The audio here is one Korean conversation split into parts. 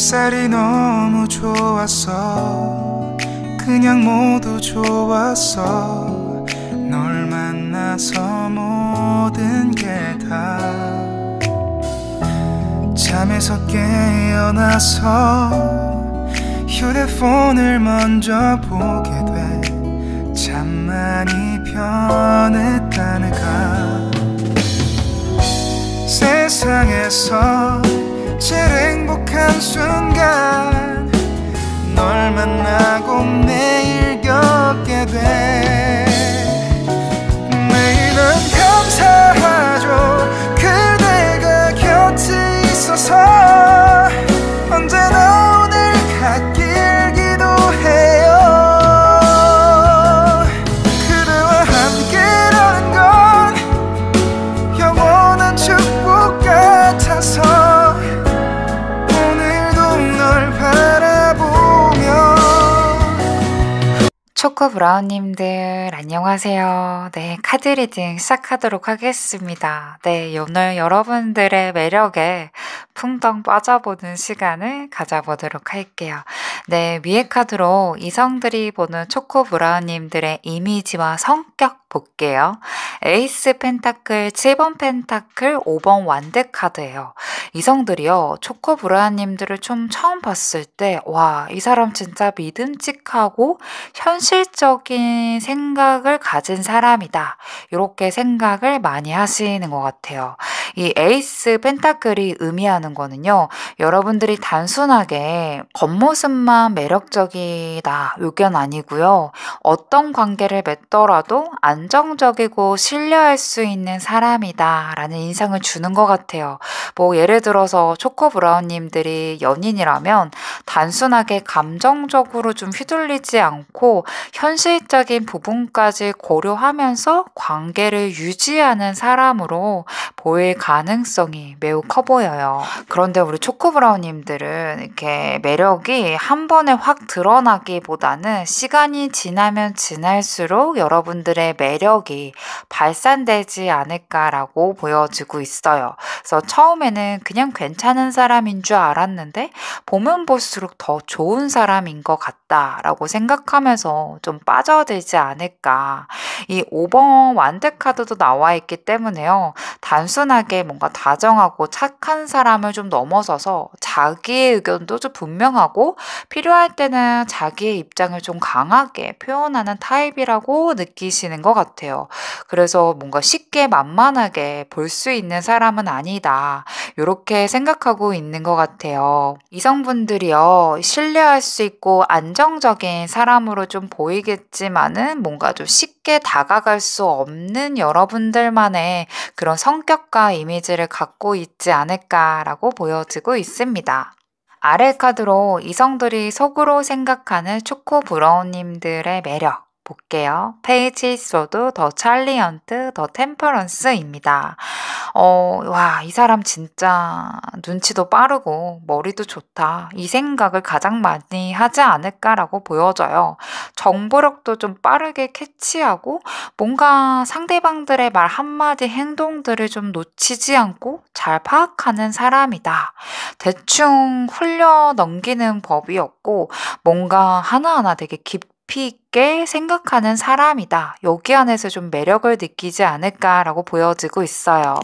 햇살이 너무 좋았어. 그냥 모두 좋았어. 널 만나서 모든 게 다. 잠에서 깨어나서 휴대폰을 먼저 보게 돼. 참 많이 변했다는가. 세상에서 제일 행복한 순간 널 만나고 매일 겪게 돼. 매일은 감사하죠. 그대가 곁에 있어서. 언제나 오늘 같길 기도해요. 그대와 함께라는 건 영원한 축복 같아서 초코브라운님들 안녕하세요. 네, 카드 리딩 시작하도록 하겠습니다. 네, 오늘 여러분들의 매력에 풍덩 빠져보는 시간을 가져보도록 할게요. 네, 위에 카드로 이성들이 보는 초코브라운님들의 이미지와 성격 볼게요. 에이스 펜타클, 7번 펜타클, 5번 완드 카드예요. 이성들이요, 초코브라운님들을 좀 처음 봤을 때 와, 이 사람 진짜 믿음직하고 현실적인 생각을 가진 사람이다. 이렇게 생각을 많이 하시는 것 같아요. 이 에이스 펜타클이 의미하는 거는요, 여러분들이 단순하게 겉모습만 매력적이다 요건 아니고요. 어떤 관계를 맺더라도 안정적이고 신뢰할 수 있는 사람이다 라는 인상을 주는 것 같아요. 뭐 예를 들어서 초코브라운님들이 연인이라면 단순하게 감정적으로 좀 휘둘리지 않고 현실적인 부분까지 고려하면서 관계를 유지하는 사람으로 보일 가능성이 매우 커 보여요. 그런데 우리 초코브라운님들은 이렇게 매력이 한 번에 확 드러나기보다는 시간이 지나면 지날수록 여러분들의 매력이 발산되지 않을까라고 보여지고 있어요. 그래서 처음에는 그냥 괜찮은 사람인 줄 알았는데 보면 볼수록 더 좋은 사람인 것 같다라고 생각하면서 좀 빠져들지 않을까. 이 5번 완드 카드도 나와 있기 때문에요. 단순하게 뭔가 다정하고 착한 사람을 좀 넘어서서 자기의 의견도 좀 분명하고 필요할 때는 자기의 입장을 좀 강하게 표현하는 타입이라고 느끼시는 것 같아요. 그래서 뭔가 쉽게 만만하게 볼 수 있는 사람은 아니다. 이렇게 생각하고 있는 것 같아요. 이성분들이요, 신뢰할 수 있고 안정적인 사람으로 좀 보이겠지만은 뭔가 좀 쉽게 다가갈 수 없는 여러분들만의 그런 성격과 이미지를 갖고 있지 않을까라고 보여지고 있습니다. 아래 카드로 이성들이 속으로 생각하는 초코브라운님들의 매력 볼게요. 페이지 소드, 더 찰리언트, 더 템퍼런스입니다. 와, 이 사람 진짜 눈치도 빠르고 머리도 좋다. 이 생각을 가장 많이 하지 않을까라고 보여져요. 정보력도 좀 빠르게 캐치하고 뭔가 상대방들의 말 한마디 행동들을 좀 놓치지 않고 잘 파악하는 사람이다. 대충 흘려 넘기는 법이 없고 뭔가 하나하나 되게 깊이 있게 생각하는 사람이다. 여기 안에서 좀 매력을 느끼지 않을까라고 보여지고 있어요.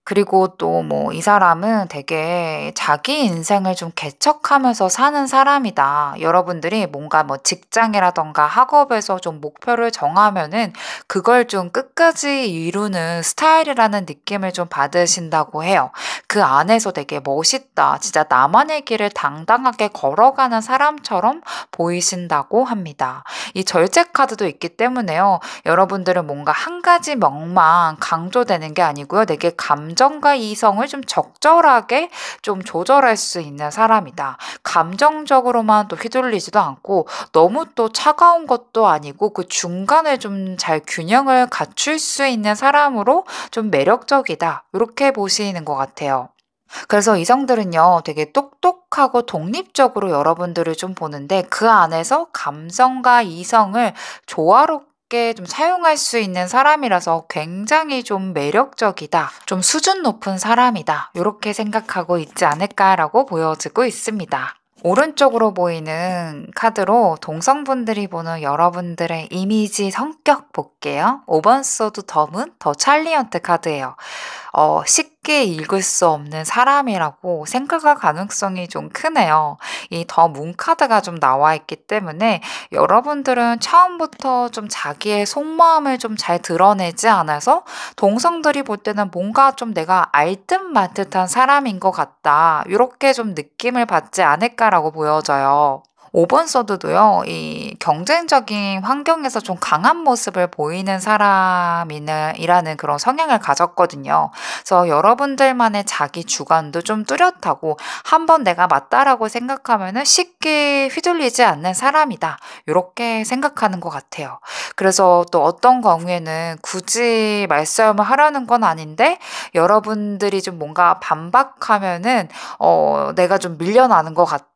그리고 또 뭐 이 사람은 되게 자기 인생을 좀 개척하면서 사는 사람이다. 여러분들이 뭔가 뭐 직장이라던가 학업에서 좀 목표를 정하면은 그걸 좀 끝까지 이루는 스타일이라는 느낌을 좀 받으신다고 해요. 그 안에서 되게 멋있다. 진짜 나만의 길을 당당하게 걸어가는 사람처럼 보이신다고 합니다. 이 절제 카드도 있기 때문에요. 여러분들은 뭔가 한 가지 명만 강조되는 게 아니고요. 되게 감정과 이성을 좀 적절하게 좀 조절할 수 있는 사람이다. 감정적으로만 또 휘둘리지도 않고 너무 또 차가운 것도 아니고 그 중간에 좀 잘 균형을 갖출 수 있는 사람으로 좀 매력적이다. 이렇게 보시는 것 같아요. 그래서 이성들은요, 되게 똑똑하고 독립적으로 여러분들을 좀 보는데 그 안에서 감성과 이성을 조화롭게 좀 사용할 수 있는 사람이라서 굉장히 좀 매력적이다. 좀 수준 높은 사람이다. 이렇게 생각하고 있지 않을까라고 보여지고 있습니다. 오른쪽으로 보이는 카드로 동성분들이 보는 여러분들의 이미지 성격 볼게요. 5번 소드 덤은 더 찰리언트 카드예요. 쉽게 읽을 수 없는 사람이라고 생각할 가능성이 좀 크네요. 이 더 문 카드가 좀 나와 있기 때문에 여러분들은 처음부터 좀 자기의 속마음을 좀 잘 드러내지 않아서 동성들이 볼 때는 뭔가 좀 내가 알듯 말듯한 사람인 것 같다. 이렇게 좀 느낌을 받지 않을까라고 보여져요. 5번 서드도요, 이 경쟁적인 환경에서 좀 강한 모습을 보이는 사람이라는 그런 성향을 가졌거든요. 그래서 여러분들만의 자기 주관도 좀 뚜렷하고 한번 내가 맞다라고 생각하면은 쉽게 휘둘리지 않는 사람이다. 이렇게 생각하는 것 같아요. 그래서 또 어떤 경우에는 굳이 말싸움을 하려는 건 아닌데 여러분들이 좀 뭔가 반박하면은 내가 좀 밀려나는 것 같다.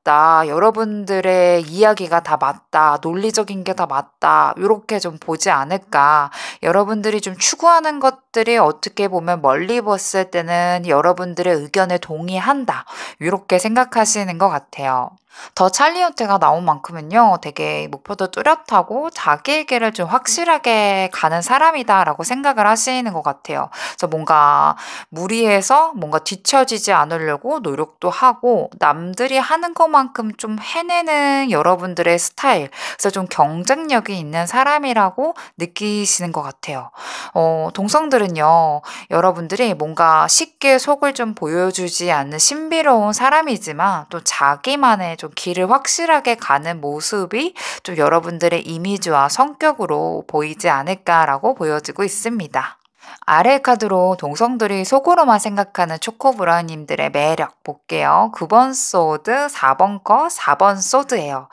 여러분들의 이야기가 다 맞다. 논리적인 게 다 맞다. 요렇게 좀 보지 않을까. 여러분들이 좀 추구하는 것들이 어떻게 보면 멀리 봤을 때는 여러분들의 의견에 동의한다. 요렇게 생각하시는 것 같아요. 더 찰리언트가 나온 만큼은요, 되게 목표도 뚜렷하고 자기의 길을 좀 확실하게 가는 사람이다라고 생각을 하시는 것 같아요. 그래서 뭔가 무리해서 뭔가 뒤처지지 않으려고 노력도 하고 남들이 하는 것만큼 좀 해내는 여러분들의 스타일. 그래서 좀 경쟁력이 있는 사람이라고 느끼시는 것 같아요. 동성들은요, 여러분들이 뭔가 쉽게 속을 좀 보여주지 않는 신비로운 사람이지만 또 자기만의 좀 길을 확실하게 가는 모습이 좀 여러분들의 이미지와 성격으로 보이지 않을까라고 보여지고 있습니다. 아래 카드로 동성들이 속으로만 생각하는 초코브라우님들의 매력 볼게요. 9번 소드, 4번 거, 4번 소드예요.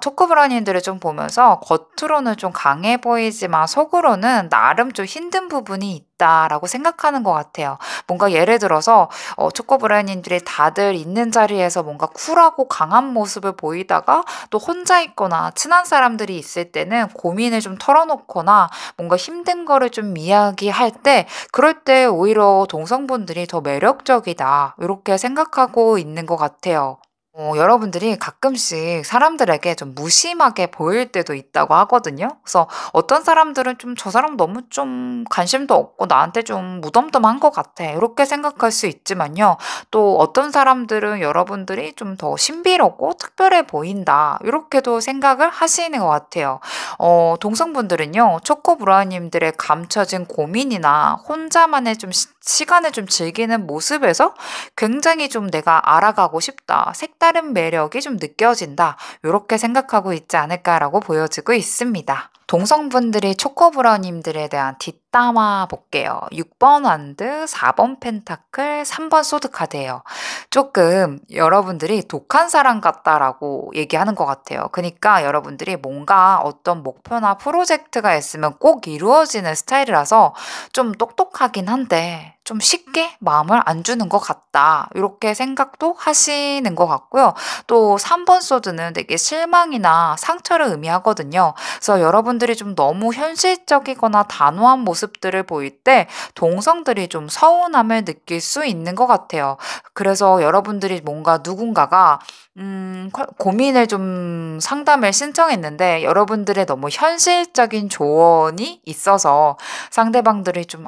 초코브라우님들을 좀 보면서 겉으로는 좀 강해 보이지만 속으로는 나름 좀 힘든 부분이 있다라고 생각하는 것 같아요. 뭔가 예를 들어서 초코브라우님들이 다들 있는 자리에서 뭔가 쿨하고 강한 모습을 보이다가 또 혼자 있거나 친한 사람들이 있을 때는 고민을 좀 털어놓거나 뭔가 힘든 거를 좀 이야기할 때 그럴 때 오히려 동성분들이 더 매력적이다. 이렇게 생각하고 있는 것 같아요. 여러분들이 가끔씩 사람들에게 좀 무심하게 보일 때도 있다고 하거든요. 그래서 어떤 사람들은 좀 저 사람 너무 좀 관심도 없고 나한테 좀 무덤덤한 것 같아. 이렇게 생각할 수 있지만요. 또 어떤 사람들은 여러분들이 좀 더 신비롭고 특별해 보인다. 이렇게도 생각을 하시는 것 같아요. 동성분들은요, 초코브라우님들의 감춰진 고민이나 혼자만의 좀 시간을 좀 즐기는 모습에서 굉장히 좀 내가 알아가고 싶다. 색다른 매력이 좀 느껴진다. 이렇게 생각하고 있지 않을까라고 보여지고 있습니다. 동성분들이 초코브라우님들에 대한 뒷담화 볼게요. 6번 완드, 4번 펜타클, 3번 소드카드예요. 조금 여러분들이 독한 사람 같다라고 얘기하는 것 같아요. 그러니까 여러분들이 뭔가 어떤 목표나 프로젝트가 있으면 꼭 이루어지는 스타일이라서 좀 똑똑하긴 한데 좀 쉽게 마음을 안 주는 것 같다. 이렇게 생각도 하시는 것 같고요. 또 3번 소드는 되게 실망이나 상처를 의미하거든요. 그래서 여러분들이 좀 너무 현실적이거나 단호한 모습들을 보일 때 동성들이 좀 서운함을 느낄 수 있는 것 같아요. 그래서 여러분들이 뭔가 누군가가 고민을 좀 상담을 신청했는데 여러분들의 너무 현실적인 조언이 있어서 상대방들이 좀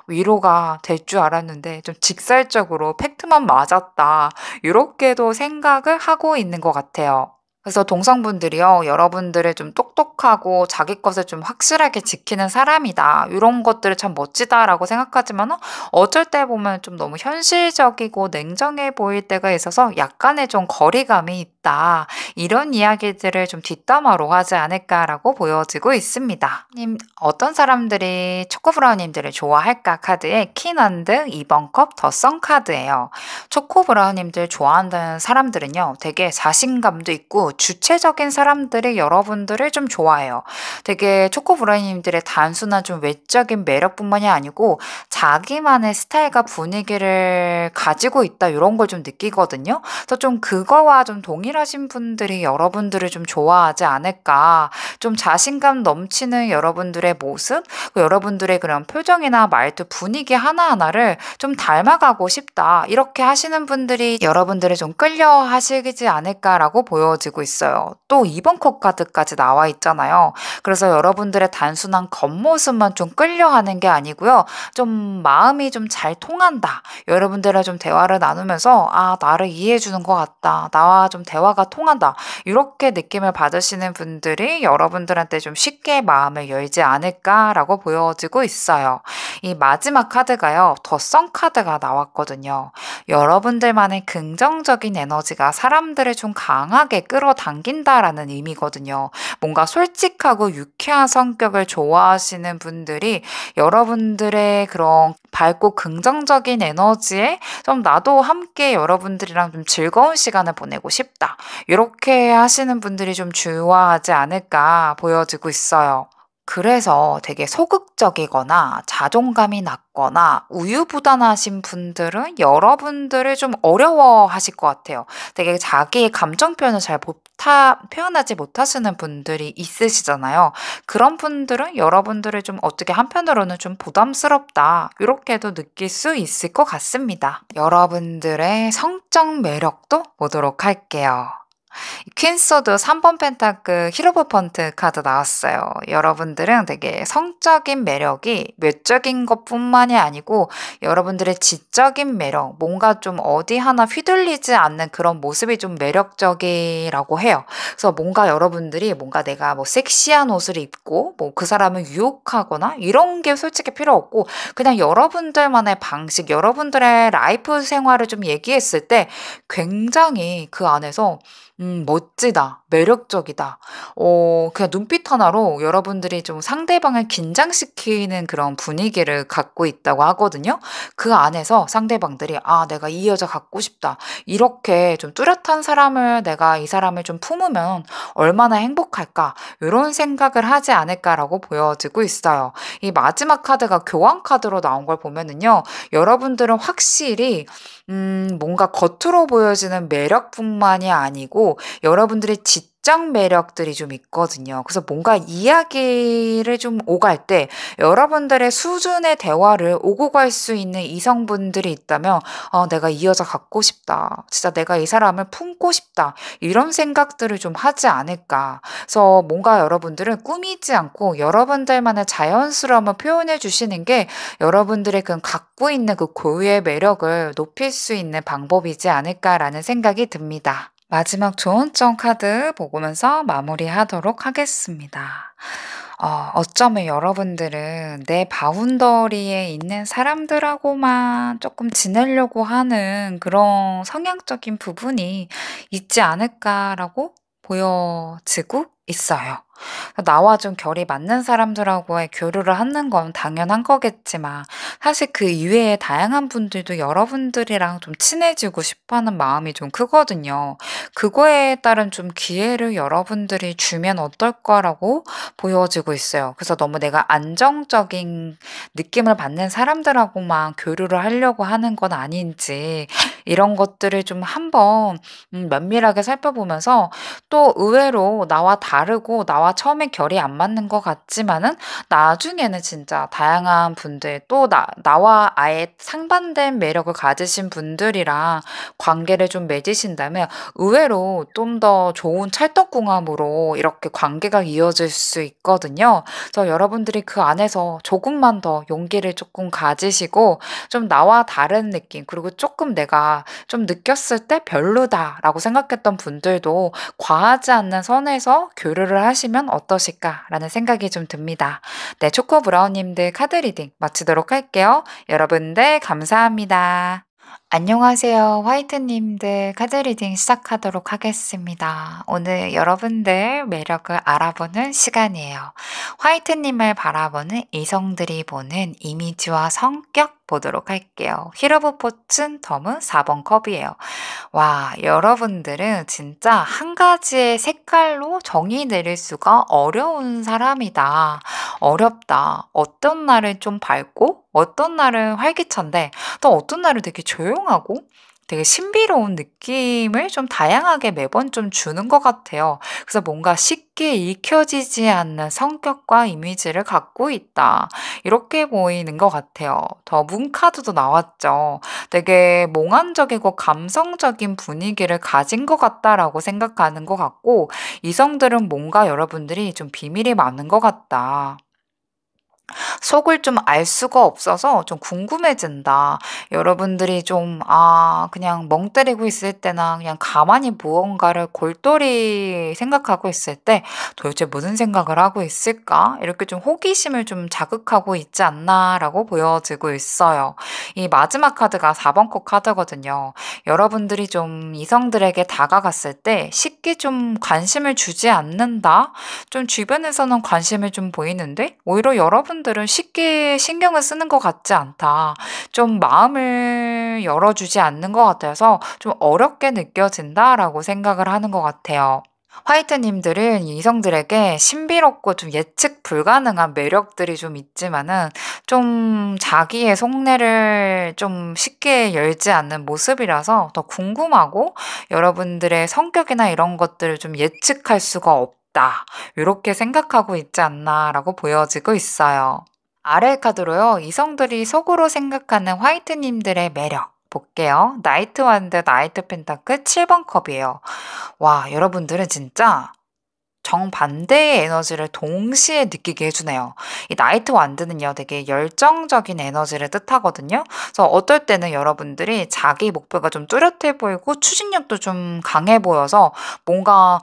위로가 될 줄 알았는데 좀 직설적으로 팩트만 맞았다. 이렇게도 생각을 하고 있는 것 같아요. 그래서 동성분들이요, 여러분들을 좀 똑똑하고 자기 것을 좀 확실하게 지키는 사람이다. 이런 것들을 참 멋지다라고 생각하지만 어쩔 때 보면 좀 너무 현실적이고 냉정해 보일 때가 있어서 약간의 좀 거리감이 있다. 이런 이야기들을 좀 뒷담화로 하지 않을까라고 보여지고 있습니다. 어떤 사람들이 초코브라우님들을 좋아할까 카드에 킨한드 2번 컵 더성 카드예요. 초코브라우님들 좋아한다는 사람들은요, 되게 자신감도 있고 주체적인 사람들이 여러분들을 좀 좋아해요. 되게 초코브라우님들의 단순한 좀 외적인 매력뿐만이 아니고 자기만의 스타일과 분위기를 가지고 있다 이런 걸 좀 느끼거든요. 그래서 좀 그거와 좀 동일한 동일하신 분들이 여러분들을 좀 좋아하지 않을까. 좀 자신감 넘치는 여러분들의 모습, 여러분들의 그런 표정이나 말투, 분위기 하나하나를 좀 닮아가고 싶다. 이렇게 하시는 분들이 여러분들을 좀 끌려 하시지 않을까라고 보여지고 있어요. 또 2번 컷 카드까지 나와 있잖아요. 그래서 여러분들의 단순한 겉모습만 좀 끌려하는 게 아니고요. 좀 마음이 좀 잘 통한다. 여러분들과 좀 대화를 나누면서 나를 이해해 주는 것 같다. 나와 좀 대화가 통한다. 이렇게 느낌을 받으시는 분들이 여러분들한테 좀 쉽게 마음을 열지 않을까라고 보여지고 있어요. 이 마지막 카드가요. 더 선 카드가 나왔거든요. 여러분들만의 긍정적인 에너지가 사람들을 좀 강하게 끌어당긴다라는 의미거든요. 뭔가 솔직하고 유쾌한 성격을 좋아하시는 분들이 여러분들의 그런 밝고 긍정적인 에너지에 좀 나도 함께 여러분들이랑 좀 즐거운 시간을 보내고 싶다. 이렇게 하시는 분들이 좀 좋아하지 않을까 보여지고 있어요. 그래서 되게 소극적이거나 자존감이 낮거나 우유부단하신 분들은 여러분들을 좀 어려워하실 것 같아요. 되게 자기의 감정 표현을 잘 표현하지 못하시는 분들이 있으시잖아요. 그런 분들은 여러분들을 좀 어떻게 한편으로는 좀 부담스럽다. 이렇게도 느낄 수 있을 것 같습니다. 여러분들의 성적 매력도 보도록 할게요. 퀸소드 3번 펜타클 히로보펀트 카드 나왔어요. 여러분들은 되게 성적인 매력이 외적인 것뿐만이 아니고 여러분들의 지적인 매력, 뭔가 좀 어디 하나 휘둘리지 않는 그런 모습이 좀 매력적이라고 해요. 그래서 뭔가 여러분들이 뭔가 내가 뭐 섹시한 옷을 입고 뭐 그 사람을 유혹하거나 이런 게 솔직히 필요 없고 그냥 여러분들만의 방식, 여러분들의 라이프 생활을 좀 얘기했을 때 굉장히 그 안에서 멋지다, 매력적이다. 그냥 눈빛 하나로 여러분들이 좀 상대방을 긴장시키는 그런 분위기를 갖고 있다고 하거든요. 그 안에서 상대방들이 내가 이 여자 갖고 싶다. 이렇게 좀 뚜렷한 사람을 내가 이 사람을 좀 품으면 얼마나 행복할까. 이런 생각을 하지 않을까라고 보여지고 있어요. 이 마지막 카드가 교환 카드로 나온 걸 보면은요. 여러분들은 확실히 뭔가 겉으로 보여지는 매력뿐만이 아니고 여러분들의 지적 매력들이 좀 있거든요. 그래서 뭔가 이야기를 좀 오갈 때 여러분들의 수준의 대화를 오고 갈 수 있는 이성분들이 있다면 내가 이 여자 갖고 싶다. 진짜 내가 이 사람을 품고 싶다. 이런 생각들을 좀 하지 않을까. 그래서 뭔가 여러분들은 꾸미지 않고 여러분들만의 자연스러움을 표현해 주시는 게 여러분들의 그 갖고 있는 그 고유의 매력을 높일 수 있는 방법이지 않을까라는 생각이 듭니다. 마지막 조언점 카드 보면서 마무리하도록 하겠습니다. 어쩌면 여러분들은 내 바운더리에 있는 사람들하고만 조금 지내려고 하는 그런 성향적인 부분이 있지 않을까라고 보여지고 있어요. 나와 좀 결이 맞는 사람들하고의 교류를 하는 건 당연한 거겠지만 사실 그 이외에 다양한 분들도 여러분들이랑 좀 친해지고 싶어하는 마음이 좀 크거든요. 그거에 따른 좀 기회를 여러분들이 주면 어떨까라고 보여지고 있어요. 그래서 너무 내가 안정적인 느낌을 받는 사람들하고만 교류를 하려고 하는 건 아닌지 이런 것들을 좀 한번 면밀하게 살펴보면서 또 의외로 나와 다르고 나와 처음에 결이 안 맞는 것 같지만은 나중에는 진짜 다양한 분들 또 나와 아예 상반된 매력을 가지신 분들이랑 관계를 좀 맺으신다면 의외로 좀 더 좋은 찰떡궁합으로 이렇게 관계가 이어질 수 있거든요. 그래서 여러분들이 그 안에서 조금만 더 용기를 조금 가지시고 좀 나와 다른 느낌 그리고 조금 내가 좀 느꼈을 때 별로다라고 생각했던 분들도 과하지 않는 선에서 교류를 하시면 어떠실까라는 생각이 좀 듭니다. 네, 초코 브라운님들 카드 리딩 마치도록 할게요. 여러분들 감사합니다. 안녕하세요. 화이트님들 카드 리딩 시작하도록 하겠습니다. 오늘 여러분들 매력을 알아보는 시간이에요. 화이트님을 바라보는 이성들이 보는 이미지와 성격 보도록 할게요. 히로브 포춘 덤은 4번 컵이에요. 와, 여러분들은 진짜 한 가지의 색깔로 정의 내릴 수가 어려운 사람이다. 어렵다. 어떤 날은 좀 밝고 어떤 날은 활기찬데 또 어떤 날은 되게 조용하고 되게 신비로운 느낌을 좀 다양하게 매번 좀 주는 것 같아요. 그래서 뭔가 쉽게 읽혀지지 않는 성격과 이미지를 갖고 있다. 이렇게 보이는 것 같아요. 더 문카드도 나왔죠. 되게 몽환적이고 감성적인 분위기를 가진 것 같다라고 생각하는 것 같고, 이성들은 뭔가 여러분들이 좀 비밀이 많은 것 같다. 속을 좀 알 수가 없어서 좀 궁금해진다. 여러분들이 좀, 그냥 멍 때리고 있을 때나 그냥 가만히 무언가를 골똘히 생각하고 있을 때 도대체 무슨 생각을 하고 있을까? 이렇게 좀 호기심을 좀 자극하고 있지 않나라고 보여지고 있어요. 이 마지막 카드가 4번 컷 카드거든요. 여러분들이 좀 이성들에게 다가갔을 때 쉽게 좀 관심을 주지 않는다? 좀 주변에서는 관심을 좀 보이는데 오히려 여러분들은 쉽게 신경을 쓰는 것 같지 않다. 좀 마음을 열어주지 않는 것 같아서 좀 어렵게 느껴진다라고 생각을 하는 것 같아요. 화이트님들은 이성들에게 신비롭고 좀 예측 불가능한 매력들이 좀 있지만은 좀 자기의 속내를 좀 쉽게 열지 않는 모습이라서 더 궁금하고 여러분들의 성격이나 이런 것들을 좀 예측할 수가 없다. 이렇게 생각하고 있지 않나라고 보여지고 있어요. 아래 카드로요. 이성들이 속으로 생각하는 화이트님들의 매력 볼게요. 나이트 완드, 나이트 펜타클 7번 컵이에요. 와, 여러분들은 진짜 정반대의 에너지를 동시에 느끼게 해주네요. 이 나이트 완드는요, 되게 열정적인 에너지를 뜻하거든요. 그래서 어떨 때는 여러분들이 자기 목표가 좀 뚜렷해 보이고 추진력도 좀 강해 보여서 뭔가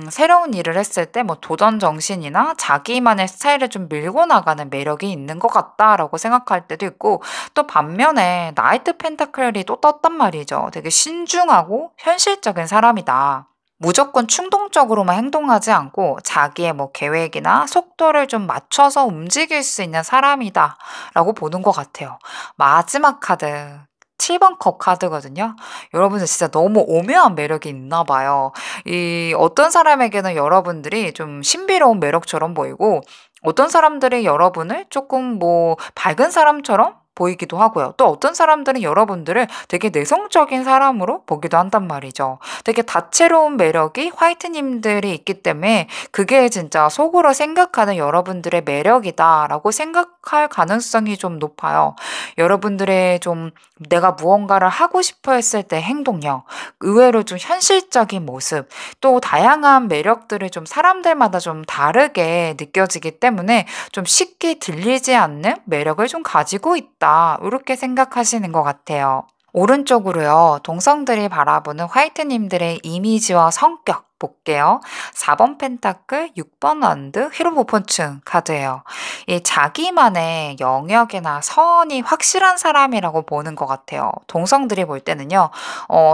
새로운 일을 했을 때 뭐 도전 정신이나 자기만의 스타일을 좀 밀고 나가는 매력이 있는 것 같다라고 생각할 때도 있고 또 반면에 나이트 펜타클이 또 떴단 말이죠. 되게 신중하고 현실적인 사람이다. 무조건 충동적으로만 행동하지 않고 자기의 뭐 계획이나 속도를 좀 맞춰서 움직일 수 있는 사람이다라고 보는 것 같아요. 마지막 카드. 7번 컵 카드거든요. 여러분들 진짜 너무 오묘한 매력이 있나 봐요. 이 어떤 사람에게는 여러분들이 좀 신비로운 매력처럼 보이고 어떤 사람들이 여러분을 조금 뭐 밝은 사람처럼 보이기도 하고요. 또 어떤 사람들은 여러분들을 되게 내성적인 사람으로 보기도 한단 말이죠. 되게 다채로운 매력이 화이트님들이 있기 때문에 그게 진짜 속으로 생각하는 여러분들의 매력이다라고 생각할 가능성이 좀 높아요. 여러분들의 좀 내가 무언가를 하고 싶어 했을 때 행동력, 의외로 좀 현실적인 모습, 또 다양한 매력들을 좀 사람들마다 좀 다르게 느껴지기 때문에 좀 쉽게 들리지 않는 매력을 좀 가지고 있다. 이렇게 생각하시는 것 같아요. 오른쪽으로요, 동성들이 바라보는 화이트님들의 이미지와 성격 볼게요. 4번 펜타클, 6번 원드, 히로모폰춘 카드예요. 이 자기만의 영역이나 선이 확실한 사람이라고 보는 것 같아요. 동성들이 볼 때는요,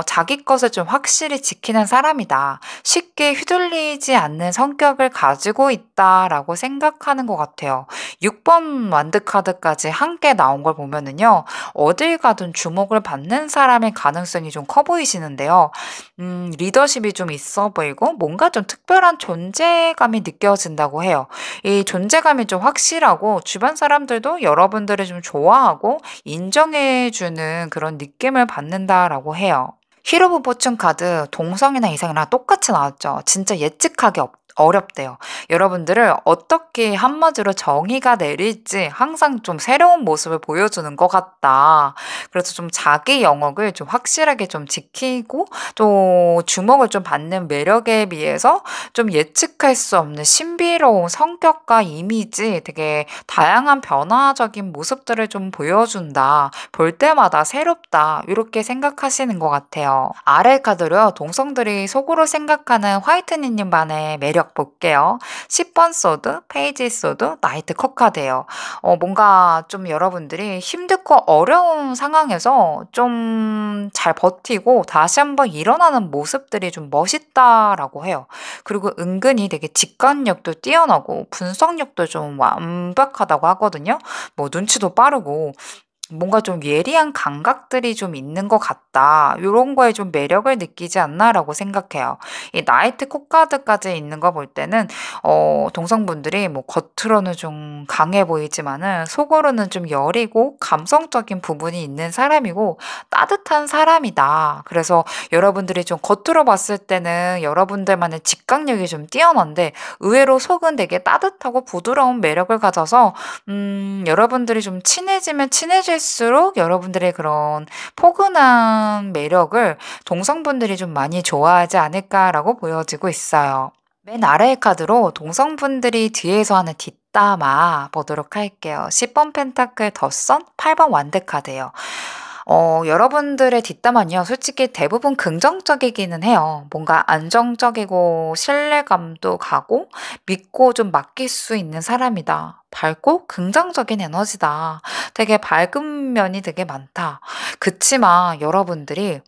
자기 것을 좀 확실히 지키는 사람이다. 쉽게 휘둘리지 않는 성격을 가지고 있다라고 생각하는 것 같아요. 6번 완드 카드까지 함께 나온 걸 보면은요, 어딜 가든 주목을 받는 사람의 가능성이 좀 커 보이시는데요. 리더십이 좀 있어 보이고 뭔가 좀 특별한 존재감이 느껴진다고 해요. 이 존재감이 좀 확실하고 주변 사람들도 여러분들을 좀 좋아하고 인정해주는 그런 느낌을 받는다라고 해요. 히로부 포춘 카드 동성이나 이성이랑 똑같이 나왔죠. 진짜 예측하기 어렵대요. 여러분들을 어떻게 한마디로 정의가 내릴지 항상 좀 새로운 모습을 보여주는 것 같다. 그래서 좀 자기 영역을 좀 확실하게 좀 지키고 또 주목을 좀 받는 매력에 비해서 좀 예측할 수 없는 신비로운 성격과 이미지 되게 다양한 변화적인 모습들을 좀 보여준다. 볼 때마다 새롭다. 이렇게 생각하시는 것 같아요. 아래 카드로요. 동성들이 속으로 생각하는 화이트니님만의 매력 볼게요. 10번 소드, 페이지 소드, 나이트 컵 카드예요. 뭔가 좀 여러분들이 힘들고 어려운 상황에서 좀 잘 버티고 다시 한번 일어나는 모습들이 좀 멋있다라고 해요. 그리고 은근히 되게 직관력도 뛰어나고 분석력도 좀 완벽하다고 하거든요. 뭐 눈치도 빠르고 뭔가 좀 예리한 감각들이 좀 있는 것 같다. 요런 거에 좀 매력을 느끼지 않나라고 생각해요. 이 나이트 콧가드까지 있는 거 볼 때는 동성분들이 뭐 겉으로는 좀 강해 보이지만은 속으로는 좀 여리고 감성적인 부분이 있는 사람이고 따뜻한 사람이다. 그래서 여러분들이 좀 겉으로 봤을 때는 여러분들만의 직각력이 좀 뛰어난데 의외로 속은 되게 따뜻하고 부드러운 매력을 가져서 여러분들이 좀 친해지면 친해질수록 여러분들의 그런 포근한 매력을 동성분들이 좀 많이 좋아하지 않을까라고 보여지고 있어요. 맨 아래의 카드로 동성분들이 뒤에서 하는 뒷담화 보도록 할게요. 10번 펜타클 덧선, 8번 완드 카드예요. 여러분들의 뒷담화는요, 솔직히 대부분 긍정적이기는 해요. 뭔가 안정적이고 신뢰감도 가고 믿고 좀 맡길 수 있는 사람이다. 밝고 긍정적인 에너지다. 되게 밝은 면이 되게 많다. 그치만 여러분들이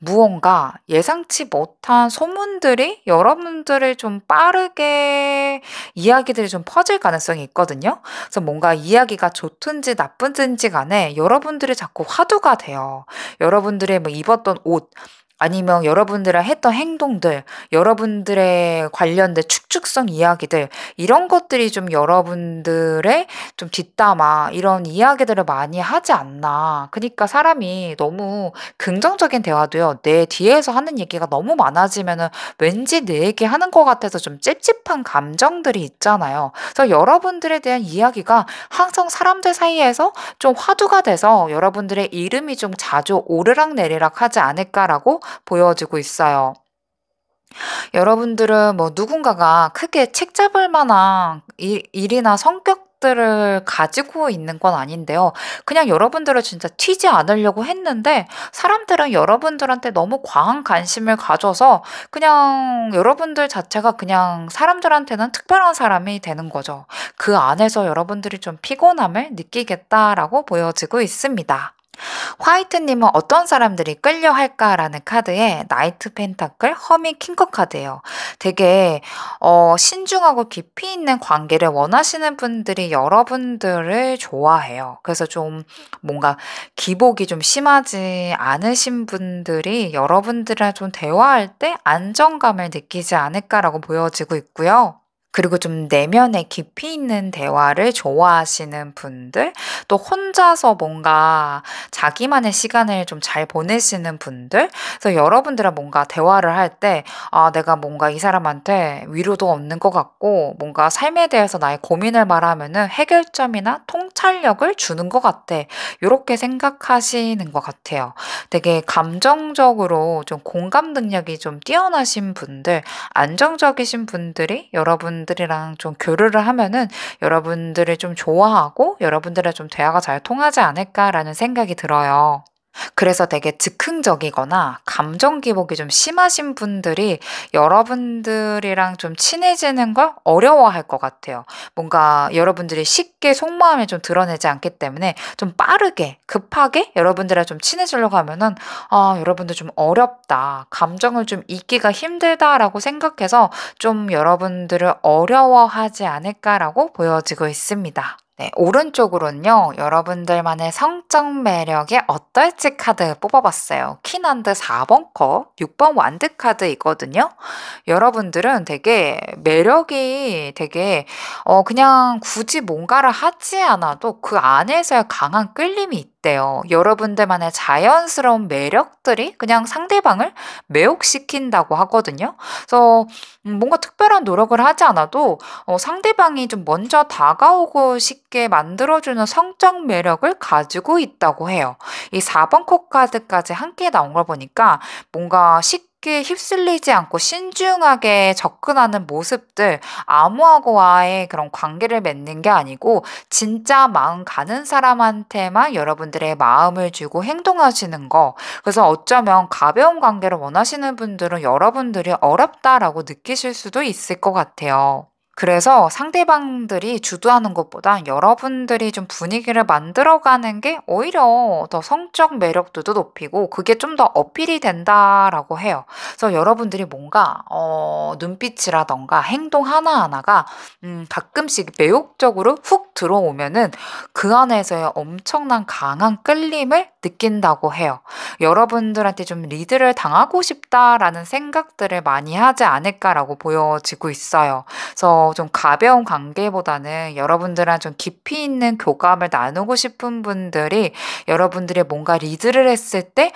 무언가 예상치 못한 소문들이 여러분들을 좀 빠르게 이야기들이 좀 퍼질 가능성이 있거든요. 그래서 뭔가 이야기가 좋든지 나쁘든지 간에 여러분들이 자꾸 화두가 돼요. 여러분들의 뭐 입었던 옷, 아니면 여러분들의 했던 행동들, 여러분들의 관련된 축축성 이야기들, 이런 것들이 좀 여러분들의 좀 뒷담화, 이런 이야기들을 많이 하지 않나. 그러니까 사람이 너무 긍정적인 대화도요, 내 뒤에서 하는 얘기가 너무 많아지면은 왠지 내 얘기 하는 것 같아서 좀 찝찝한 감정들이 있잖아요. 그래서 여러분들에 대한 이야기가 항상 사람들 사이에서 좀 화두가 돼서 여러분들의 이름이 좀 자주 오르락내리락 하지 않을까라고 보여지고 있어요. 여러분들은 뭐 누군가가 크게 책 잡을 만한 일이나 성격들을 가지고 있는 건 아닌데요. 그냥 여러분들을 진짜 튀지 않으려고 했는데 사람들은 여러분들한테 너무 과한 관심을 가져서 그냥 여러분들 자체가 그냥 사람들한테는 특별한 사람이 되는 거죠. 그 안에서 여러분들이 좀 피곤함을 느끼겠다라고 보여지고 있습니다. 화이트님은 어떤 사람들이 끌려할까라는 카드에 나이트 펜타클, 허미 킹커 카드예요. 되게 신중하고 깊이 있는 관계를 원하시는 분들이 여러분들을 좋아해요. 그래서 좀 뭔가 기복이 좀 심하지 않으신 분들이 여러분들이랑 좀 대화할 때 안정감을 느끼지 않을까라고 보여지고 있고요. 그리고 좀 내면에 깊이 있는 대화를 좋아하시는 분들, 또 혼자서 뭔가 자기만의 시간을 좀 잘 보내시는 분들, 그래서 여러분들은 뭔가 대화를 할 때, 아, 내가 뭔가 이 사람한테 위로도 없는 것 같고, 뭔가 삶에 대해서 나의 고민을 말하면은 해결점이나 통찰력을 주는 것 같아. 이렇게 생각하시는 것 같아요. 되게 감정적으로 좀 공감 능력이 좀 뛰어나신 분들, 안정적이신 분들이 여러분들이랑 좀 교류를 하면은 여러분들을 좀 좋아하고 여러분들의 좀 대화가 잘 통하지 않을까라는 생각이 들어요. 그래서 되게 즉흥적이거나 감정 기복이 좀 심하신 분들이 여러분들이랑 좀 친해지는 걸 어려워할 것 같아요. 뭔가 여러분들이 쉽게 속마음을 좀 드러내지 않기 때문에 좀 빠르게, 급하게 여러분들이랑 좀 친해지려고 하면은, 아, 여러분들 좀 어렵다. 감정을 좀 잊기가 힘들다라고 생각해서 좀 여러분들을 어려워하지 않을까라고 보여지고 있습니다. 네, 오른쪽으로는요, 여러분들만의 성적 매력이 어떨지 카드 뽑아봤어요. 퀸한드 4번 컵, 6번 완드 카드이거든요. 여러분들은 되게 매력이 되게, 그냥 굳이 뭔가를 하지 않아도 그 안에서의 강한 끌림이 있대요. 여러분들만의 자연스러운 매력들이 그냥 상대방을 매혹시킨다고 하거든요. 그래서 뭔가 특별한 노력을 하지 않아도 상대방이 좀 먼저 다가오고 싶게 만들어주는 성적 매력을 가지고 있다고 해요. 이 4번 코 카드까지 함께 나온 걸 보니까 뭔가 쉽게 휩쓸리지 않고 신중하게 접근하는 모습들, 아무하고와의 그런 관계를 맺는 게 아니고 진짜 마음 가는 사람한테만 여러분들의 마음을 주고 행동하시는 거. 그래서 어쩌면 가벼운 관계를 원하시는 분들은 여러분들이 어렵다라고 느끼실 수도 있을 것 같아요. 그래서 상대방들이 주도하는 것보다 여러분들이 좀 분위기를 만들어가는 게 오히려 더 성적 매력도도 높이고 그게 좀 더 어필이 된다라고 해요. 그래서 여러분들이 뭔가 눈빛이라던가 행동 하나하나가 가끔씩 매혹적으로 훅 들어오면은 그 안에서의 엄청난 강한 끌림을 느낀다고 해요. 여러분들한테 좀 리드를 당하고 싶다라는 생각들을 많이 하지 않을까라고 보여지고 있어요. 그래서 좀 가벼운 관계보다는 여러분들랑 좀 깊이 있는 교감을 나누고 싶은 분들이 여러분들의 뭔가 리드를 했을 때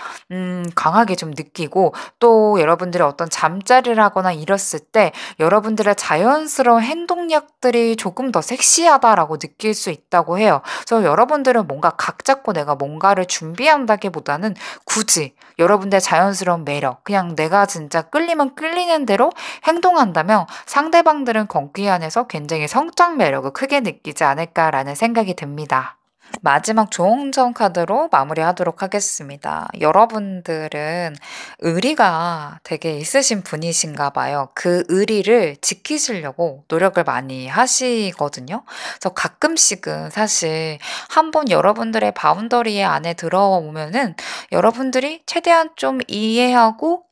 강하게 좀 느끼고, 또 여러분들의 어떤 잠자리를 하거나 이랬을 때 여러분들의 자연스러운 행동력들이 조금 더 섹시하다라고 느낄 수 있다고 해요. 그래서 여러분들은 뭔가 각 잡고 내가 뭔가를 준비한다기보다는 굳이 여러분들의 자연스러운 매력, 그냥 내가 진짜 끌리면 끌리는 대로 행동한다면 상대방들은 거기 안에서 굉장히 성적 매력을 크게 느끼지 않을까라는 생각이 듭니다. 마지막 조언정 카드로 마무리하도록 하겠습니다. 여러분들은 의리가 되게 있으신 분이신가 봐요. 그 의리를 지키시려고 노력을 많이 하시거든요. 그래서 가끔씩은 사실 한번 여러분들의 바운더리 안에 들어오면은 여러분들이 최대한 좀 이해하고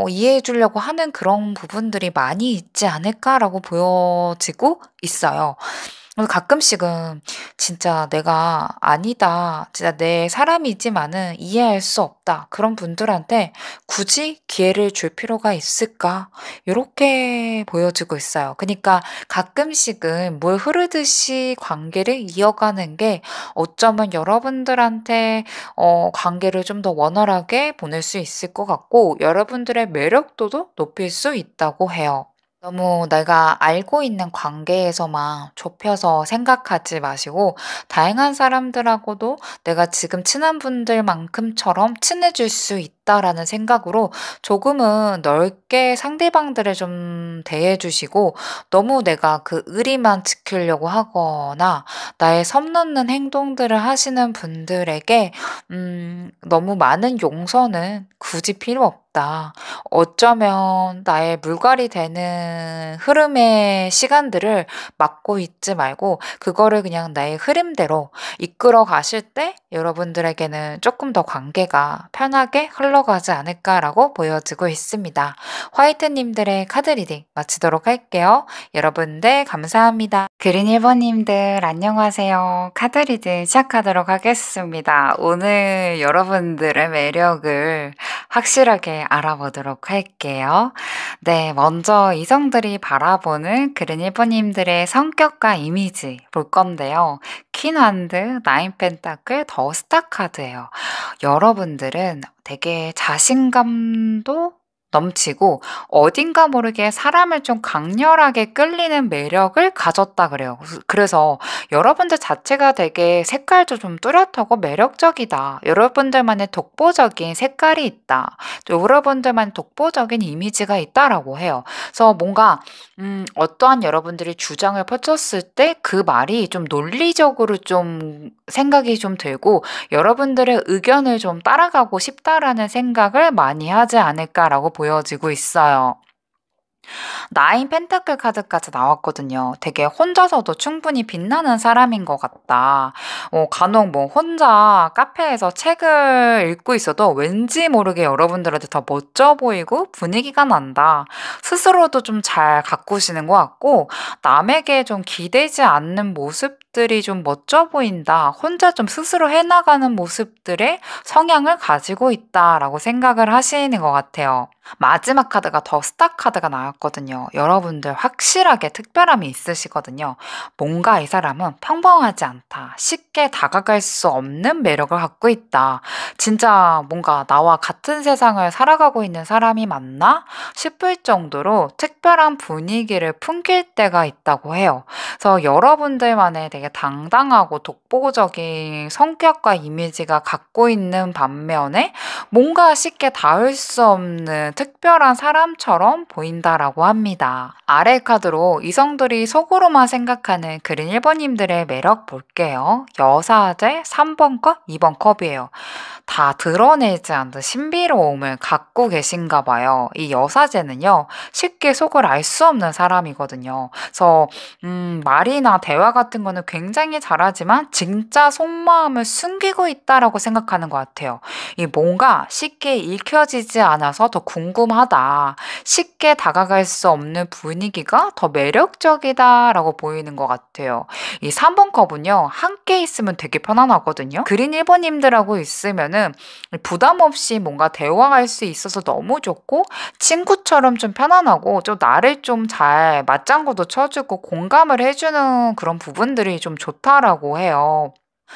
이해해 주려고 하는 그런 부분들이 많이 있지 않을까라고 보여지고 있어요. 가끔씩은 진짜 '내가 아니다. 진짜 내 사람이지만은 이해할 수 없다.' 그런 분들한테 '굳이 기회를 줄 필요가 있을까?' 요렇게 보여지고 있어요. 그니까 가끔씩은 물 흐르듯이 관계를 이어가는 게 어쩌면 여러분들한테 관계를 좀 더 원활하게 보낼 수 있을 것 같고, 여러분들의 매력도도 높일 수 있다고 해요. 너무 내가 알고 있는 관계에서만 좁혀서 생각하지 마시고, 다양한 사람들하고도 내가 지금 친한 분들만큼처럼 친해질 수 있다라는 생각으로 조금은 넓게 상대방들을 좀 대해 주시고, 너무 내가 그 의리만 지키려고 하거나 나의 선 넘는 행동들을 하시는 분들에게 너무 많은 용서는 굳이 필요 없다. 어쩌면 나의 물갈이 되는 흐름의 시간들을 막고 있지 말고 그거를 그냥 나의 흐름대로 이끌어 가실 때 여러분들에게는 조금 더 관계가 편하게 흘러가지 않을까라고 보여지고 있습니다. 화이트님들의 카드 리딩 마치도록 할게요. 여러분들 감사합니다. 그린 1번님들 안녕하세요. 카드 리딩 시작하도록 하겠습니다. 오늘 여러분들의 매력을 확실하게 알아보도록 할게요. 네, 먼저 이성들이 바라보는 그린 1번님들의 성격과 이미지 볼 건데요. 퀸 환드, 나인 펜타클, 더 스타 카드예요. 여러분들은 되게 자신감도 넘치고 어딘가 모르게 사람을 좀 강렬하게 끌리는 매력을 가졌다 그래요. 그래서 여러분들 자체가 되게 색깔도 좀 뚜렷하고 매력적이다. 여러분들만의 독보적인 색깔이 있다. 또 여러분들만의 독보적인 이미지가 있다라고 해요. 그래서 뭔가 어떠한 여러분들이 주장을 펼쳤을 때 그 말이 좀 논리적으로 좀 생각이 좀 들고 여러분들의 의견을 좀 따라가고 싶다라는 생각을 많이 하지 않을까라고 보여지고 있어요. 나인 펜타클 카드까지 나왔거든요. 되게 혼자서도 충분히 빛나는 사람인 것 같다. 간혹 뭐 혼자 카페에서 책을 읽고 있어도 왠지 모르게 여러분들한테 더 멋져 보이고 분위기가 난다. 스스로도 좀 잘 가꾸시는 것 같고 남에게 좀 기대지 않는 모습들이 좀 멋져 보인다. 혼자 좀 스스로 해나가는 모습들의 성향을 가지고 있다라고 생각을 하시는 것 같아요. 마지막 카드가 더 스타 카드가 나왔거든요. 여러분들 확실하게 특별함이 있으시거든요. 뭔가 이 사람은 평범하지 않다. 쉽게 다가갈 수 없는 매력을 갖고 있다. 진짜 뭔가 나와 같은 세상을 살아가고 있는 사람이 맞나 싶을 정도로 특별한 분위기를 풍길 때가 있다고 해요. 그래서 여러분들만의 되게 당당하고 독보적인 성격과 이미지가 갖고 있는 반면에 뭔가 쉽게 닿을 수 없는 특별한 사람처럼 보인다라고 합니다. 아래 카드로 이성들이 속으로만 생각하는 그린 1번님들의 매력 볼게요. 여사제 3번 컵, 2번 컵이에요. 다 드러내지 않는 신비로움을 갖고 계신가 봐요. 이 여사제는요, 쉽게 속을 알 수 없는 사람이거든요. 그래서 말이나 대화 같은 거는 굉장히 잘하지만 진짜 속마음을 숨기고 있다라고 생각하는 것 같아요. 이 뭔가 쉽게 읽혀지지 않아서 더 궁금하다. 쉽게 다가갈 수 없는 분위기가 더 매력적이다라고 보이는 것 같아요. 이 3번 컵은요, 함께 있으면 되게 편안하거든요. 그린 1번님들하고 있으면은 부담 없이 뭔가 대화할 수 있어서 너무 좋고, 친구처럼 좀 편안하고, 좀 나를 좀 잘 맞장구도 쳐주고 공감을 해주는 그런 부분들이 좀 좋다라고 해요.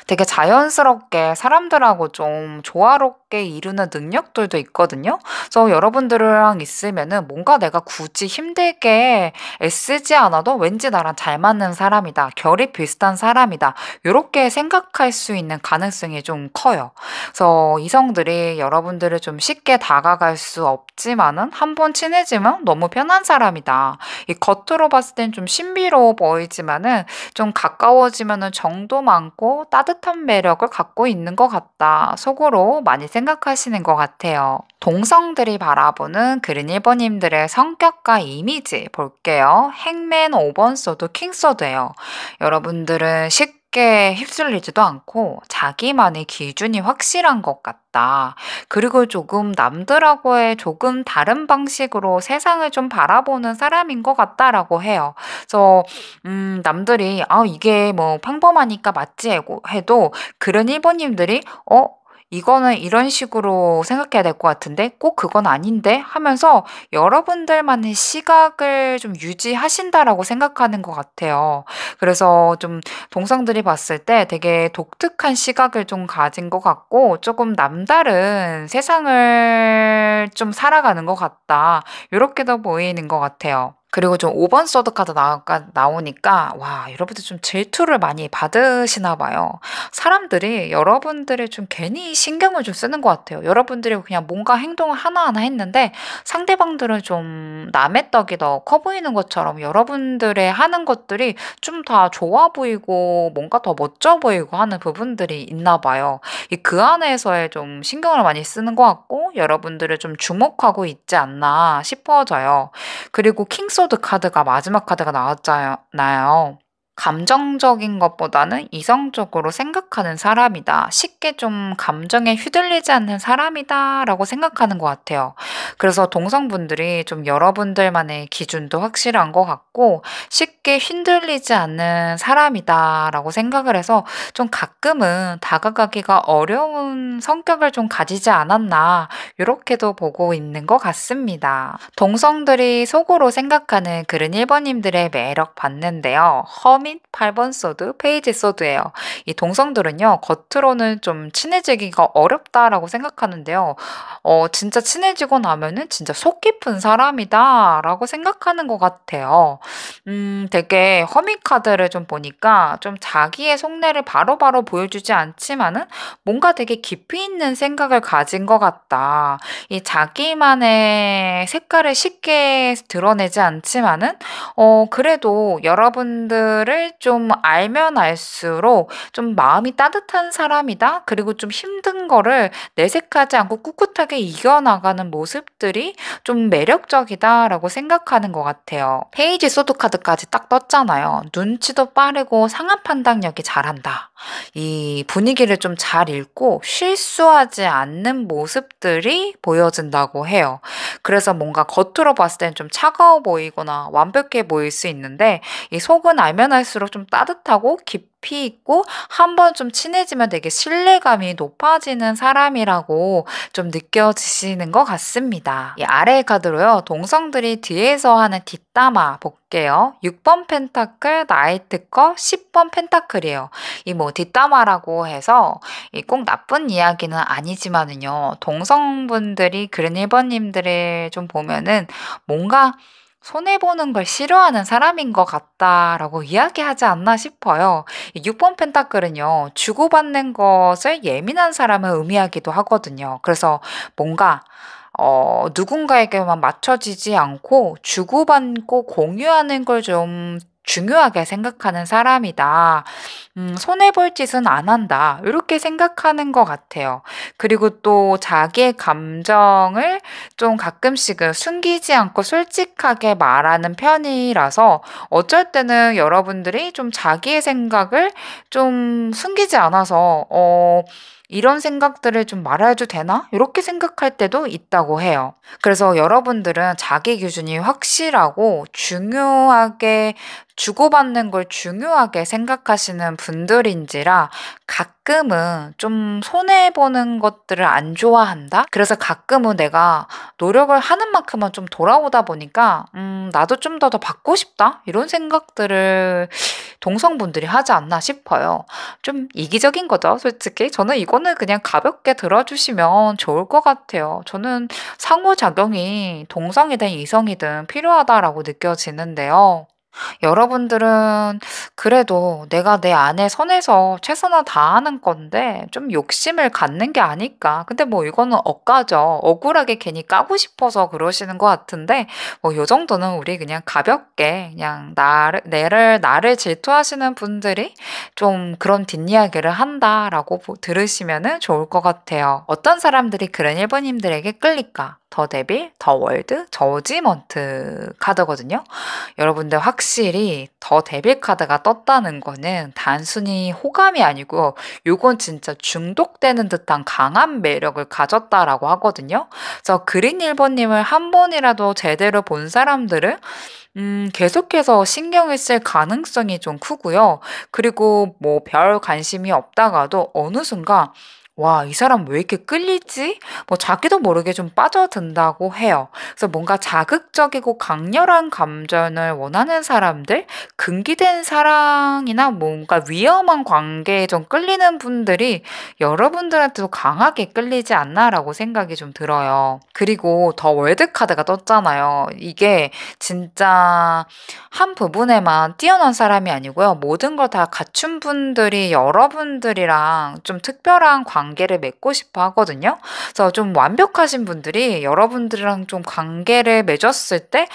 되게 자연스럽게 사람들하고 좀 조화롭게 이루는 능력들도 있거든요. 그래서 여러분들이랑 있으면은 뭔가 내가 굳이 힘들게 애쓰지 않아도 왠지 나랑 잘 맞는 사람이다. 결이 비슷한 사람이다. 요렇게 생각할 수 있는 가능성이 좀 커요. 그래서 이성들이 여러분들을 좀 쉽게 다가갈 수 없지만은 한 번 친해지면 너무 편한 사람이다. 이 겉으로 봤을 땐 좀 신비로워 보이지만은 좀 가까워지면은 정도 많고 따뜻한 매력을 갖고 있는 것 같다. 속으로 많이 생각하시는 것 같아요. 동성들이 바라보는 그린 1번님들의 성격과 이미지 볼게요. 행맨 5번 소드, 킹 소드예요. 여러분들은 쉽게 휩쓸리지도 않고 자기만의 기준이 확실한 것 같다. 그리고 조금 남들하고의 조금 다른 방식으로 세상을 좀 바라보는 사람인 것 같다라고 해요. 그래서 남들이 이게 뭐 평범하니까 맞지 해도 그런 1번님들이 이거는 이런 식으로 생각해야 될 것 같은데 꼭 그건 아닌데 하면서 여러분들만의 시각을 좀 유지하신다라고 생각하는 것 같아요. 그래서 좀 동성들이 봤을 때 되게 독특한 시각을 좀 가진 것 같고 조금 남다른 세상을 좀 살아가는 것 같다. 요렇게도 보이는 것 같아요. 그리고 좀 5번 서드 카드 나오니까 와, 여러분들 좀 질투를 많이 받으시나 봐요. 사람들이 여러분들의 좀 괜히 신경을 좀 쓰는 것 같아요. 여러분들이 그냥 뭔가 행동을 하나하나 했는데 상대방들은 좀 남의 떡이 더 커 보이는 것처럼 여러분들의 하는 것들이 좀 다 좋아 보이고 뭔가 더 멋져 보이고 하는 부분들이 있나 봐요. 그 안에서의 좀 신경을 많이 쓰는 것 같고 여러분들을 좀 주목하고 있지 않나 싶어져요. 그리고 킹소드 카드가 마지막 카드가 나왔잖아요. 감정적인 것보다는 이성적으로 생각하는 사람이다. 쉽게 좀 감정에 휘둘리지 않는 사람이다라고 생각하는 것 같아요. 그래서 동성분들이 좀 여러분들만의 기준도 확실한 것 같고 쉽게 흔들리지 않는 사람이다라고 생각을 해서 좀 가끔은 다가가기가 어려운 성격을 좀 가지지 않았나 이렇게도 보고 있는 것 같습니다. 동성들이 속으로 생각하는 그런 1번님들의 매력 봤는데요. 허밋 8번 소드, 페이지 소드예요. 이 동성들은요, 겉으로는 좀 친해지기가 어렵다라고 생각하는데요. 진짜 친해지고 나면은 진짜 속 깊은 사람이다라고 생각하는 것 같아요. 되게 허밋 카드를 좀 보니까 좀 자기의 속내를 바로바로 보여주지 않지만은 뭔가 되게 깊이 있는 생각을 가진 것 같다. 이 자기만의 색깔을 쉽게 드러내지 않지만은 그래도 여러분들을 좀 알면 알수록 좀 마음이 따뜻한 사람이다. 그리고 좀 힘든 거를 내색하지 않고 꿋꿋하게 이겨나가는 모습들이 좀 매력적이다라고 생각하는 것 같아요. 페이지 소드 카드까지 딱 떴잖아요. 눈치도 빠르고 상황 판단력이 잘한다. 이 분위기를 좀 잘 읽고 실수하지 않는 모습들이 보여진다고 해요. 그래서 뭔가 겉으로 봤을 땐 좀 차가워 보이거나 완벽해 보일 수 있는데 이 속은 알면 알수록 좀 따뜻하고 깊이 있고 한번 좀 친해지면 되게 신뢰감이 높아지는 사람이라고 좀 느껴지시는 것 같습니다. 이 아래의 카드로요. 동성들이 뒤에서 하는 뒷담화 볼게요. 6번 펜타클, 나이트 컵, 10번 펜타클이에요. 이 뭐 뒷담화라고 해서 꼭 나쁜 이야기는 아니지만은요. 동성분들이 그런 1번님들을 좀 보면은 뭔가 손해보는 걸 싫어하는 사람인 것 같다라고 이야기하지 않나 싶어요. 이 6번 펜타클은요, 주고받는 것을 예민한 사람을 의미하기도 하거든요. 그래서 뭔가 누군가에게만 맞춰지지 않고 주고받고 공유하는 걸 좀 중요하게 생각하는 사람이다. 손해볼 짓은 안 한다. 이렇게 생각하는 것 같아요. 그리고 또 자기의 감정을 좀 가끔씩은 숨기지 않고 솔직하게 말하는 편이라서 어쩔 때는 여러분들이 좀 자기의 생각을 좀 숨기지 않아서, 이런 생각들을 좀 말해도 되나? 이렇게 생각할 때도 있다고 해요. 그래서 여러분들은 자기 기준이 확실하고 중요하게 주고받는 걸 중요하게 생각하시는 분들인지라 가끔은 좀 손해보는 것들을 안 좋아한다? 그래서 가끔은 내가 노력을 하는 만큼은 좀 돌아오다 보니까, 나도 좀 더 받고 싶다? 이런 생각들을 동성분들이 하지 않나 싶어요. 좀 이기적인 거죠, 솔직히. 저는 이거는 그냥 가볍게 들어주시면 좋을 것 같아요. 저는 상호작용이 동성이든 이성이든 필요하다라고 느껴지는데요. 여러분들은 그래도 내가 내 안에 선에서 최선을 다하는 건데 좀 욕심을 갖는 게 아닐까. 근데 뭐 이거는 억까죠. 억울하게 괜히 까고 싶어서 그러시는 것 같은데 뭐 요 정도는 우리 그냥 가볍게 그냥 나를 질투하시는 분들이 좀 그런 뒷이야기를 한다라고 들으시면은 좋을 것 같아요. 어떤 사람들이 그런 일본인들에게 끌릴까? 더 데빌, 더 월드, 저지먼트 카드거든요. 여러분들 확실히 더 데빌 카드가 떴다는 거는 단순히 호감이 아니고 요건 진짜 중독되는 듯한 강한 매력을 가졌다라고 하거든요. 그래서 그린 1번님을 한 번이라도 제대로 본 사람들은 계속해서 신경을 쓸 가능성이 좀 크고요. 그리고 뭐 별 관심이 없다가도 어느 순간 와, 이 사람 왜 이렇게 끌리지? 뭐 자기도 모르게 좀 빠져든다고 해요. 그래서 뭔가 자극적이고 강렬한 감정을 원하는 사람들, 금기된 사랑이나 뭔가 위험한 관계에 좀 끌리는 분들이 여러분들한테도 강하게 끌리지 않나라고 생각이 좀 들어요. 그리고 더 월드 카드가 떴잖아요. 이게 진짜 한 부분에만 뛰어난 사람이 아니고요. 모든 걸 다 갖춘 분들이 여러분들이랑 좀 특별한 관계를 맺고 싶어 하거든요. 그래서 좀 완벽하신 분들이 여러분들이랑 좀 관계를 맺었을 때,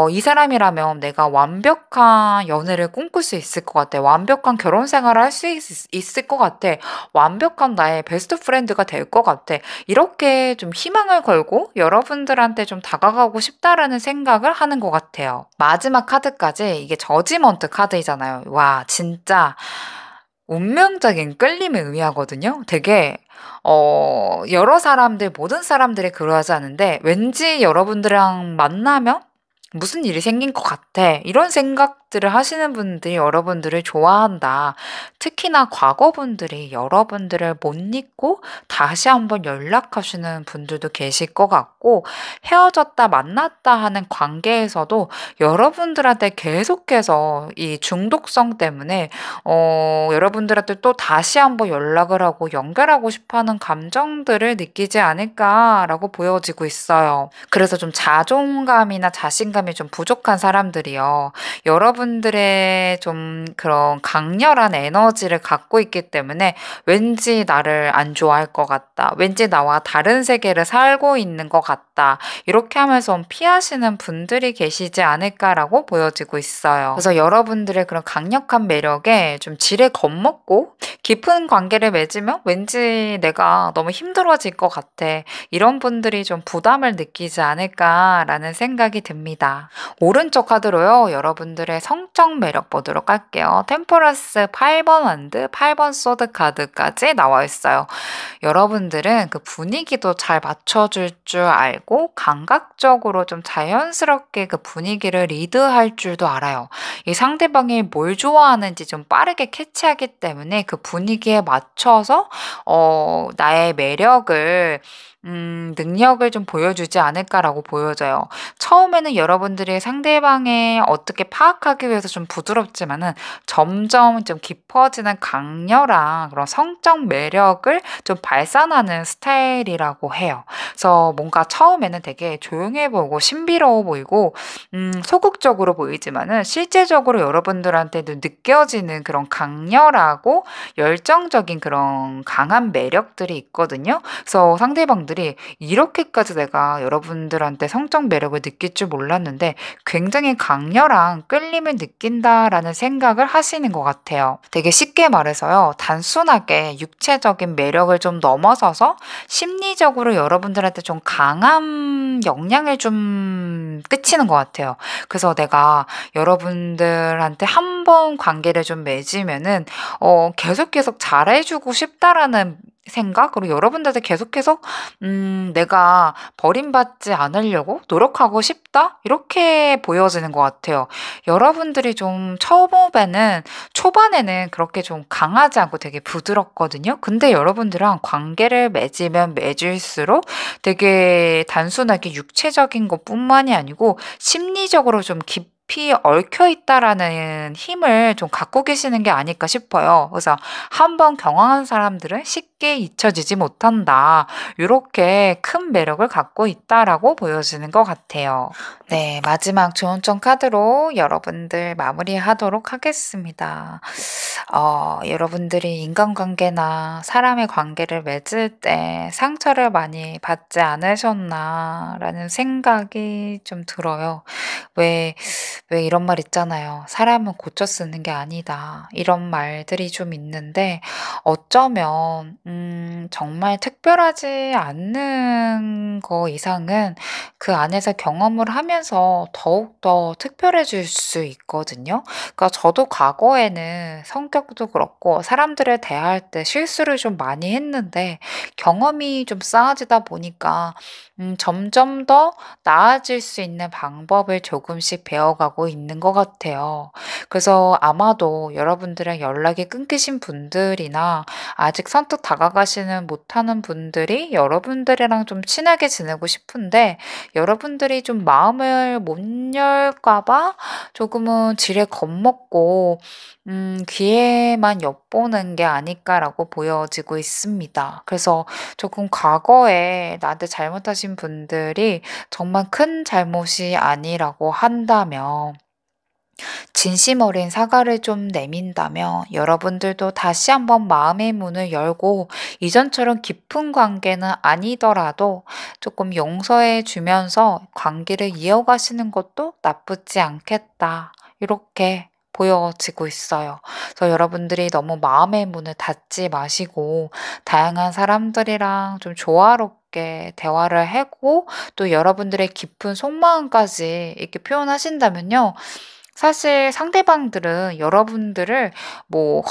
이 사람이라면 내가 완벽한 연애를 꿈꿀 수 있을 것 같아. 완벽한 결혼 생활을 할 수 있을 것 같아. 완벽한 나의 베스트 프렌드가 될 것 같아. 이렇게 좀 희망을 걸고 여러분들한테 좀 다가가고 싶다라는 생각을 하는 것 같아요. 마지막 카드까지 이게 저지먼트 카드이잖아요. 와, 진짜 운명적인 끌림을 의미하거든요. 되게 여러 사람들, 모든 사람들이 그러하지 않은데 왠지 여러분들이랑 만나면 무슨 일이 생긴 것 같아. 이런 생각들을 하시는 분들이 여러분들을 좋아한다. 특히나 과거분들이 여러분들을 못 잊고 다시 한번 연락하시는 분들도 계실 것 같고, 헤어졌다 만났다 하는 관계에서도 여러분들한테 계속해서 이 중독성 때문에 여러분들한테 또 다시 한번 연락을 하고 연결하고 싶어 하는 감정들을 느끼지 않을까라고 보여지고 있어요. 그래서 좀 자존감이나 자신감이 좀 부족한 사람들이요. 여러분들의 좀 그런 강렬한 에너지를 갖고 있기 때문에 왠지 나를 안 좋아할 것 같다. 왠지 나와 다른 세계를 살고 있는 것 같다. 이렇게 하면서 피하시는 분들이 계시지 않을까라고 보여지고 있어요. 그래서 여러분들의 그런 강력한 매력에 좀 지레 겁먹고 깊은 관계를 맺으면 왠지 내가 너무 힘들어질 것 같아. 이런 분들이 좀 부담을 느끼지 않을까라는 생각이 듭니다. 오른쪽 카드로요. 여러분들의 성적 매력 보도록 할게요. 템퍼런스 8번 원드, 8번 소드 카드까지 나와 있어요. 여러분들은 그 분위기도 잘 맞춰줄 줄 알고 감각적으로 좀 자연스럽게 그 분위기를 리드할 줄도 알아요. 이 상대방이 뭘 좋아하는지 좀 빠르게 캐치하기 때문에 그 분위기에 맞춰서 나의 매력을 능력을 좀 보여주지 않을까라고 보여져요. 처음에는 여러분들이 상대방의 어떻게 파악하기 위해서 좀 부드럽지만은 점점 좀 깊어지는 강렬한 그런 성적 매력을 좀 발산하는 스타일이라고 해요. 그래서 뭔가 처음에는 되게 조용해 보이고 신비로워 보이고 소극적으로 보이지만은 실제적으로 여러분들한테도 느껴지는 그런 강렬하고 열정적인 그런 강한 매력들이 있거든요. 그래서 상대방 상대방들이 이렇게까지 내가 여러분들한테 성적 매력을 느낄 줄 몰랐는데 굉장히 강렬한 끌림을 느낀다라는 생각을 하시는 것 같아요. 되게 쉽게 말해서요. 단순하게 육체적인 매력을 좀 넘어서서 심리적으로 여러분들한테 좀 강한 영향을 좀 끼치는 것 같아요. 그래서 내가 여러분들한테 한 번 관계를 좀 맺으면은 계속 잘해주고 싶다라는 생각? 그리고 여러분들한테 계속 내가 버림받지 않으려고 노력하고 싶다? 이렇게 보여지는 것 같아요. 여러분들이 좀 초반에는 그렇게 좀 강하지 않고 되게 부드럽거든요. 근데 여러분들랑 관계를 맺으면 맺을수록 되게 단순하게 육체적인 것뿐만이 아니고 심리적으로 좀 깊이 얽혀 있다라는 힘을 좀 갖고 계시는 게 아닐까 싶어요. 그래서 한번 경험한 사람들은 쉽게 잊혀지지 못한다. 이렇게 큰 매력을 갖고 있다라고 보여지는 것 같아요. 네, 마지막 조언점 카드로 여러분들 마무리하도록 하겠습니다. 여러분들이 인간관계나 사람의 관계를 맺을 때 상처를 많이 받지 않으셨나라는 생각이 좀 들어요. 왜 이런 말 있잖아요. 사람은 고쳐 쓰는 게 아니다. 이런 말들이 좀 있는데 어쩌면 정말 특별하지 않는 거 이상은 그 안에서 경험을 하면서 더욱더 특별해질 수 있거든요. 그러니까 저도 과거에는 성격도 그렇고 사람들을 대할 때 실수를 좀 많이 했는데 경험이 좀 쌓아지다 보니까 점점 더 나아질 수 있는 방법을 조금씩 배워가고 있는 것 같아요. 그래서 아마도 여러분들이랑 연락이 끊기신 분들이나 아직 선뜻 다가가지는 못하는 분들이 여러분들이랑 좀 친하게 지내고 싶은데 여러분들이 좀 마음을 못 열까 봐 조금은 지레 겁먹고 기회만 엿보는 게 아닐까라고 보여지고 있습니다. 그래서 조금 과거에 나한테 잘못하신 분들이 정말 큰 잘못이 아니라고 한다면 진심 어린 사과를 좀 내민다면 여러분들도 다시 한번 마음의 문을 열고 이전처럼 깊은 관계는 아니더라도 조금 용서해 주면서 관계를 이어가시는 것도 나쁘지 않겠다. 이렇게 보여지고 있어요. 그래서 여러분들이 너무 마음의 문을 닫지 마시고 다양한 사람들이랑 좀 조화롭게 대화를 하고 또 여러분들의 깊은 속마음까지 이렇게 표현하신다면요. 사실 상대방들은 뭐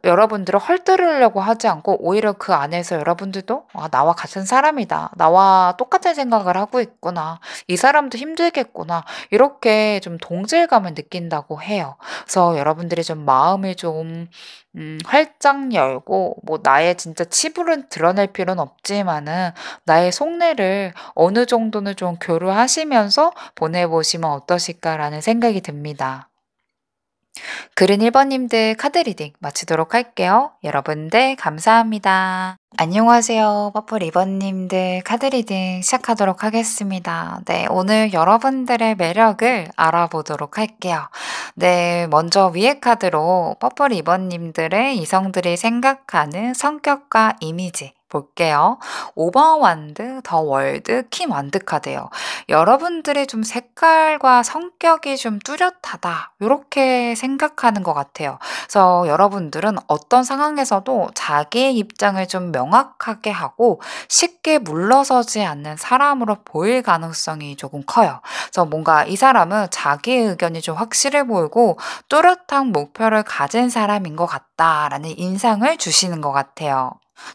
여러분들을 헐뜯으려고 하지 않고 오히려 그 안에서 여러분들도 '아 나와 같은 사람이다. 나와 똑같은 생각을 하고 있구나. 이 사람도 힘들겠구나.' 이렇게 좀 동질감을 느낀다고 해요. 그래서 여러분들이 좀 마음을 좀 활짝 열고 뭐 나의 진짜 치부를 드러낼 필요는 없지만은 나의 속내를 어느 정도는 좀 교류하시면서 보내 보시면 어떠실까라는 생각이 듭니다. 글은 1 번님들 카드 리딩 마치도록 할게요. 여러분들 감사합니다. 안녕하세요. 퍼플 2 번님들 카드 리딩 시작하도록 하겠습니다. 네, 오늘 여러분들의 매력을 알아보도록 할게요. 네, 먼저 위에 카드로 퍼플 2 번님들의 이성들이 생각하는 성격과 이미지 볼게요. 5번 완드, 더 월드, 킹 완드 카드예요. 여러분들의 좀 색깔과 성격이 좀 뚜렷하다. 요렇게 생각하는 것 같아요. 그래서 여러분들은 어떤 상황에서도 자기의 입장을 좀 명확하게 하고 쉽게 물러서지 않는 사람으로 보일 가능성이 조금 커요. 그래서 뭔가 이 사람은 자기의 의견이 좀 확실해 보이고 뚜렷한 목표를 가진 사람인 것 같다라는 인상을 주시는 것 같아요.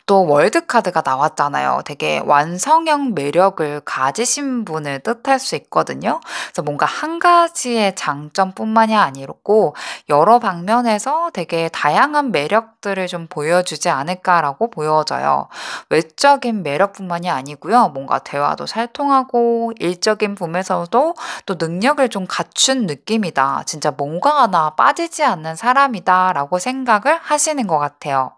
또 월드 카드가 나왔잖아요. 되게 완성형 매력을 가지신 분을 뜻할 수 있거든요. 그래서 뭔가 한 가지의 장점뿐만이 아니고 여러 방면에서 되게 다양한 매력들을 좀 보여주지 않을까라고 보여져요. 외적인 매력뿐만이 아니고요. 뭔가 대화도 잘 통하고 일적인 부분에서도 또 능력을 좀 갖춘 느낌이다. 진짜 뭔가 하나 빠지지 않는 사람이다라고 생각을 하시는 것 같아요.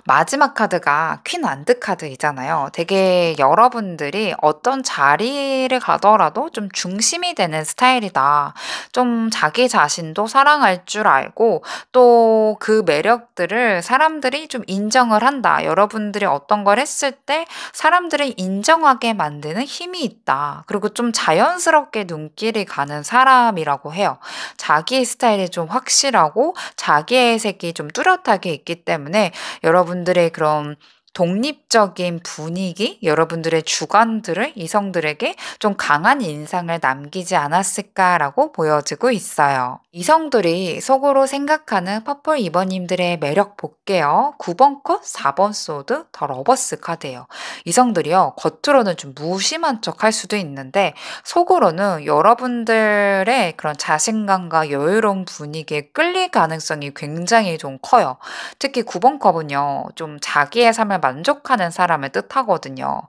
마지막 카드가 퀸 완드 카드이잖아요. 되게 여러분들이 어떤 자리를 가더라도 좀 중심이 되는 스타일이다. 좀 자기 자신도 사랑할 줄 알고 또 그 매력들을 사람들이 좀 인정을 한다. 여러분들이 어떤 걸 했을 때 사람들을 인정하게 만드는 힘이 있다. 그리고 좀 자연스럽게 눈길이 가는 사람이라고 해요. 자기 스타일이 좀 확실하고 자기의 색이 좀 뚜렷하게 있기 때문에 여러분들의 그런 독립적인 분위기, 여러분들의 주관들을 이성들에게 좀 강한 인상을 남기지 않았을까라고 보여지고 있어요. 이성들이 속으로 생각하는 퍼플 이버님들의 매력 볼게요. 9번 컷, 4번 소드, 더 러버스 카드예요. 이성들이요, 겉으로는 좀 무심한 척 할 수도 있는데 속으로는 여러분들의 그런 자신감과 여유로운 분위기에 끌릴 가능성이 굉장히 좀 커요. 특히 9번 컵은요, 좀 자기의 삶을 만족하는 사람을 뜻하거든요.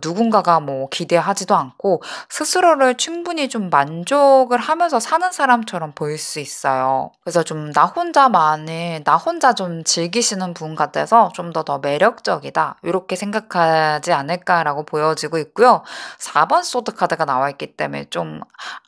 누군가가 뭐 기대하지도 않고 스스로를 충분히 좀 만족을 하면서 사는 사람처럼 보일 수 있어요. 그래서 좀 나 혼자 좀 즐기시는 분 같아서 좀 더 매력적이다. 이렇게 생각하지 않을까라고 보여지고 있고요. 4번 소드 카드가 나와 있기 때문에 좀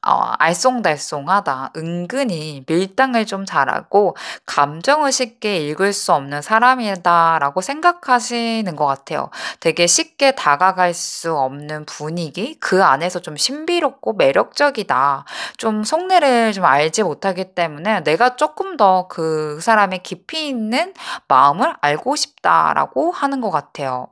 알쏭달쏭하다. 은근히 밀당을 좀 잘하고 감정을 쉽게 읽을 수 없는 사람이다라고 생각하시는 것 같아요. 되게 쉽게 다가갈 수 없는 분위기, 그 안에서 좀 신비롭고 매력적이다. 좀 속내를 좀 알지 못하기 때문에 내가 조금 더 그 사람의 깊이 있는 마음을 알고 싶다라고 하는 것 같아요.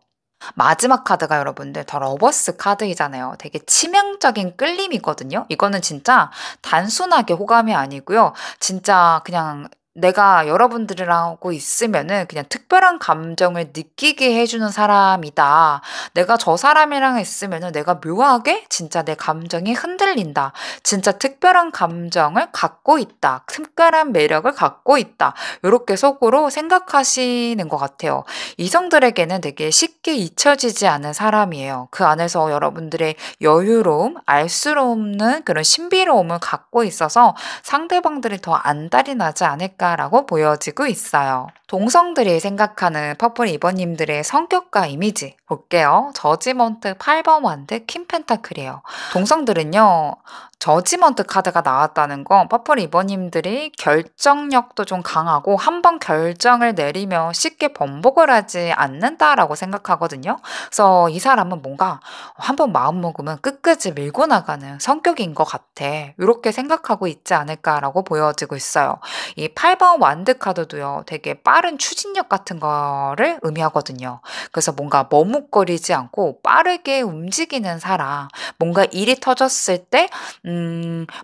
마지막 카드가 여러분들 더 러버스 카드이잖아요. 되게 치명적인 끌림이거든요. 이거는 진짜 단순하게 호감이 아니고요. 진짜 그냥 내가 여러분들이라고 있으면은 그냥 특별한 감정을 느끼게 해주는 사람이다. 내가 저 사람이랑 있으면은 내가 묘하게 진짜 내 감정이 흔들린다. 진짜 특별한 감정을 갖고 있다. 특별한 매력을 갖고 있다. 이렇게 속으로 생각하시는 것 같아요. 이성들에게는 되게 쉽게 잊혀지지 않은 사람이에요. 그 안에서 여러분들의 여유로움, 알 수 없는 그런 신비로움을 갖고 있어서 상대방들이 더 안달이 나지 않을까라고 보여지고 있어요. 동성들이 생각하는 퍼플 이버님들의 성격과 이미지 볼게요. 저지먼트 8번 완드 퀸 펜타클이에요. 동성들은요, 저지먼트 카드가 나왔다는 건 퍼플 이버님들이 결정력도 좀 강하고 한 번 결정을 내리면 쉽게 번복을 하지 않는다라고 생각하거든요. 그래서 이 사람은 뭔가 한 번 마음 먹으면 끝까지 밀고 나가는 성격인 것 같아. 이렇게 생각하고 있지 않을까라고 보여지고 있어요. 이 8번 완드 카드도요, 되게 빠른 추진력 같은 거를 의미하거든요. 그래서 뭔가 머뭇거리지 않고 빠르게 움직이는 사람, 뭔가 일이 터졌을 때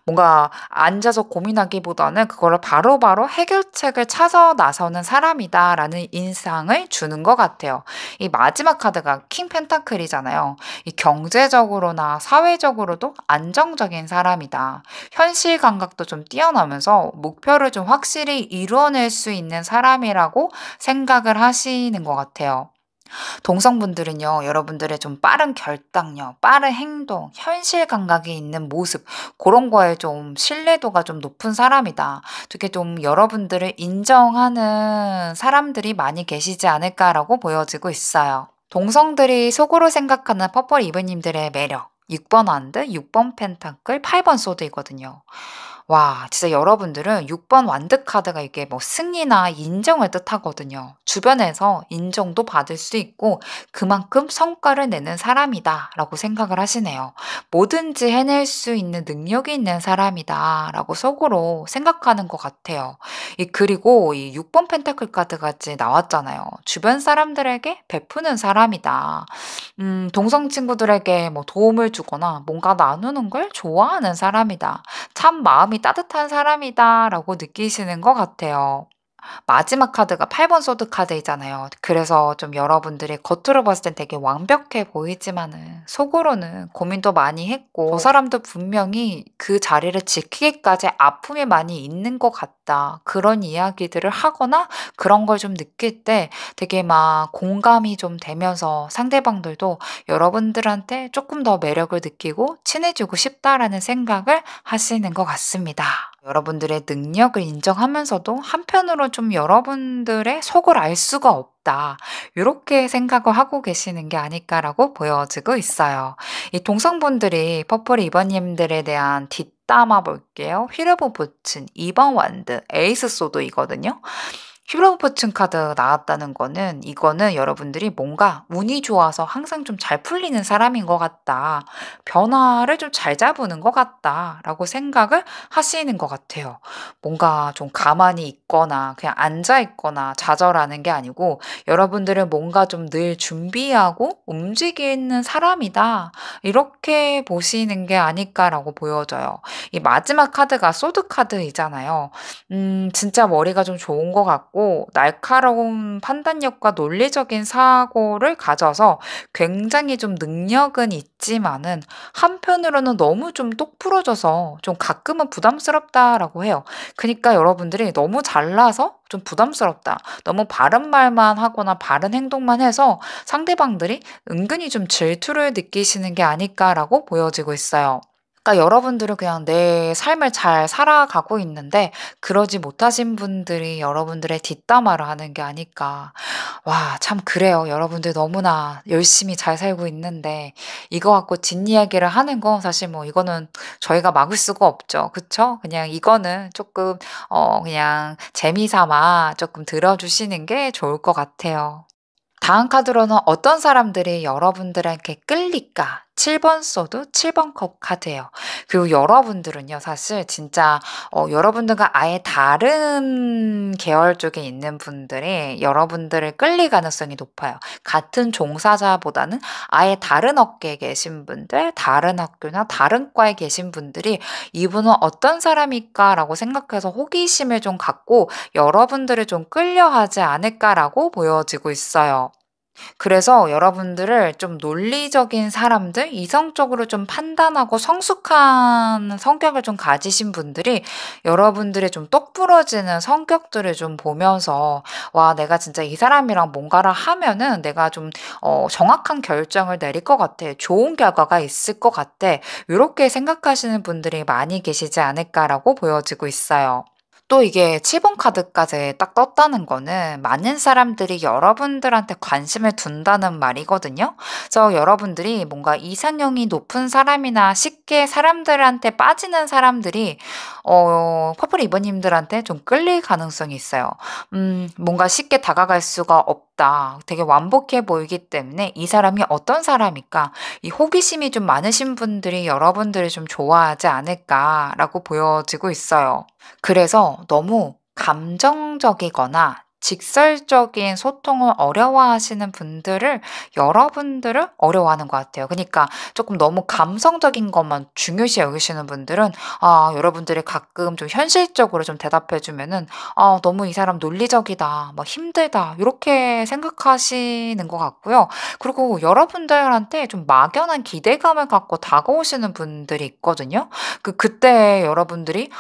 뭔가 앉아서 고민하기보다는 그거를 바로바로 해결책을 찾아 나서는 사람이다라는 인상을 주는 것 같아요. 이 마지막 카드가 킹 펜타클이잖아요. 이 경제적으로나 사회적으로도 안정적인 사람이다. 현실 감각도 좀 뛰어나면서 목표를 좀 확실히 이루어낼 수 있는 사람이라고 생각을 하시는 것 같아요. 동성분들은요, 여러분들의 좀 빠른 결단력, 빠른 행동, 현실 감각이 있는 모습, 그런 거에 좀 신뢰도가 좀 높은 사람이다. 되게 좀 여러분들을 인정하는 사람들이 많이 계시지 않을까라고 보여지고 있어요. 동성들이 속으로 생각하는 퍼플 이브님들의 매력. 6번 완드, 6번 펜타클, 8번 소드이거든요. 와, 진짜 여러분들은 6번 완드 카드가 이게 뭐 승리나 인정을 뜻하거든요. 주변에서 인정도 받을 수 있고 그만큼 성과를 내는 사람이다라고 생각을 하시네요. 뭐든지 해낼 수 있는 능력이 있는 사람이다라고 속으로 생각하는 것 같아요. 그리고 이 6번 펜타클 카드까지 나왔잖아요. 주변 사람들에게 베푸는 사람이다. 동성 친구들에게 뭐 도움을 주거나 뭔가 나누는 걸 좋아하는 사람이다. 참 마음이 따뜻한 사람이다라고 느끼시는 것 같아요. 마지막 카드가 8번 소드 카드이잖아요. 그래서 좀 여러분들이 겉으로 봤을 땐 되게 완벽해 보이지만은 속으로는 고민도 많이 했고 저 사람도 분명히 그 자리를 지키기까지 아픔이 많이 있는 것 같다. 그런 이야기들을 하거나 그런 걸 좀 느낄 때 되게 막 공감이 좀 되면서 상대방들도 여러분들한테 조금 더 매력을 느끼고 친해지고 싶다라는 생각을 하시는 것 같습니다. 여러분들의 능력을 인정하면서도 한편으로 좀 여러분들의 속을 알 수가 없다. 요렇게 생각을 하고 계시는 게 아닐까라고 보여지고 있어요. 이 동성분들이 퍼플 2번 님들에 대한 뒷담화 볼게요. 휘르브 보친, 2번 완드, 에이스 소드이거든요. 휘브라브 포춘 카드 나왔다는 거는 이거는 여러분들이 뭔가 운이 좋아서 항상 좀 잘 풀리는 사람인 것 같다. 변화를 좀 잘 잡으는 것 같다라고 생각을 하시는 것 같아요. 뭔가 좀 가만히 있거나 그냥 앉아 있거나 좌절하는 게 아니고 여러분들은 뭔가 좀 늘 준비하고 움직이는 사람이다. 이렇게 보시는 게 아닐까라고 보여져요. 이 마지막 카드가 소드 카드이잖아요. 진짜 머리가 좀 좋은 것 같고 날카로운 판단력과 논리적인 사고를 가져서 굉장히 좀 능력은 있지만은 한편으로는 너무 좀 똑부러져서 좀 가끔은 부담스럽다라고 해요. 그니까 여러분들이 너무 잘나서 좀 부담스럽다. 너무 바른 말만 하거나 바른 행동만 해서 상대방들이 은근히 좀 질투를 느끼시는 게 아닐까라고 보여지고 있어요. 그러니까 여러분들은 그냥 내 삶을 잘 살아가고 있는데 그러지 못하신 분들이 여러분들의 뒷담화를 하는 게 아닐까. 와, 참 그래요. 여러분들 너무나 열심히 잘 살고 있는데 이거 갖고 뒷이야기를 하는 건 사실 뭐 이거는 저희가 막을 수가 없죠. 그쵸? 그냥 이거는 조금 그냥 재미삼아 조금 들어주시는 게 좋을 것 같아요. 다음 카드로는 어떤 사람들이 여러분들에게 끌릴까? 7번 소드, 7번 컵 카드예요. 그리고 여러분들은요, 사실 진짜 여러분들과 아예 다른 계열 쪽에 있는 분들이 여러분들을 끌릴 가능성이 높아요. 같은 종사자보다는 아예 다른 업계에 계신 분들, 다른 학교나 다른 과에 계신 분들이 이분은 어떤 사람일까라고 생각해서 호기심을 좀 갖고 여러분들을 좀 끌려하지 않을까라고 보여지고 있어요. 그래서 여러분들을 좀 논리적인 사람들, 이성적으로 좀 판단하고 성숙한 성격을 좀 가지신 분들이 여러분들의 좀 똑부러지는 성격들을 좀 보면서 와, 내가 진짜 이 사람이랑 뭔가를 하면은 내가 좀 정확한 결정을 내릴 것 같아. 좋은 결과가 있을 것 같아. 이렇게 생각하시는 분들이 많이 계시지 않을까라고 보여지고 있어요. 또 이게 7번 카드까지 딱 떴다는 거는 많은 사람들이 여러분들한테 관심을 둔다는 말이거든요. 그래서 여러분들이 뭔가 이상형이 높은 사람이나 쉽게 사람들한테 빠지는 사람들이 퍼플 이버님들한테 좀 끌릴 가능성이 있어요. 뭔가 쉽게 다가갈 수가 없다. 되게 완벽해 보이기 때문에 이 사람이 어떤 사람일까? 이 호기심이 좀 많으신 분들이 여러분들을 좀 좋아하지 않을까라고 보여지고 있어요. 그래서 너무 감정적이거나 직설적인 소통을 어려워하시는 분들을 여러분들을 어려워하는 것 같아요. 그러니까 조금 너무 감성적인 것만 중요시 여기시는 분들은 여러분들이 가끔 좀 현실적으로 좀 대답해 주면은 너무 이 사람 논리적이다. 막 힘들다. 이렇게 생각하시는 것 같고요. 그리고 여러분들한테 좀 막연한 기대감을 갖고 다가오시는 분들이 있거든요. 그때 여러분들이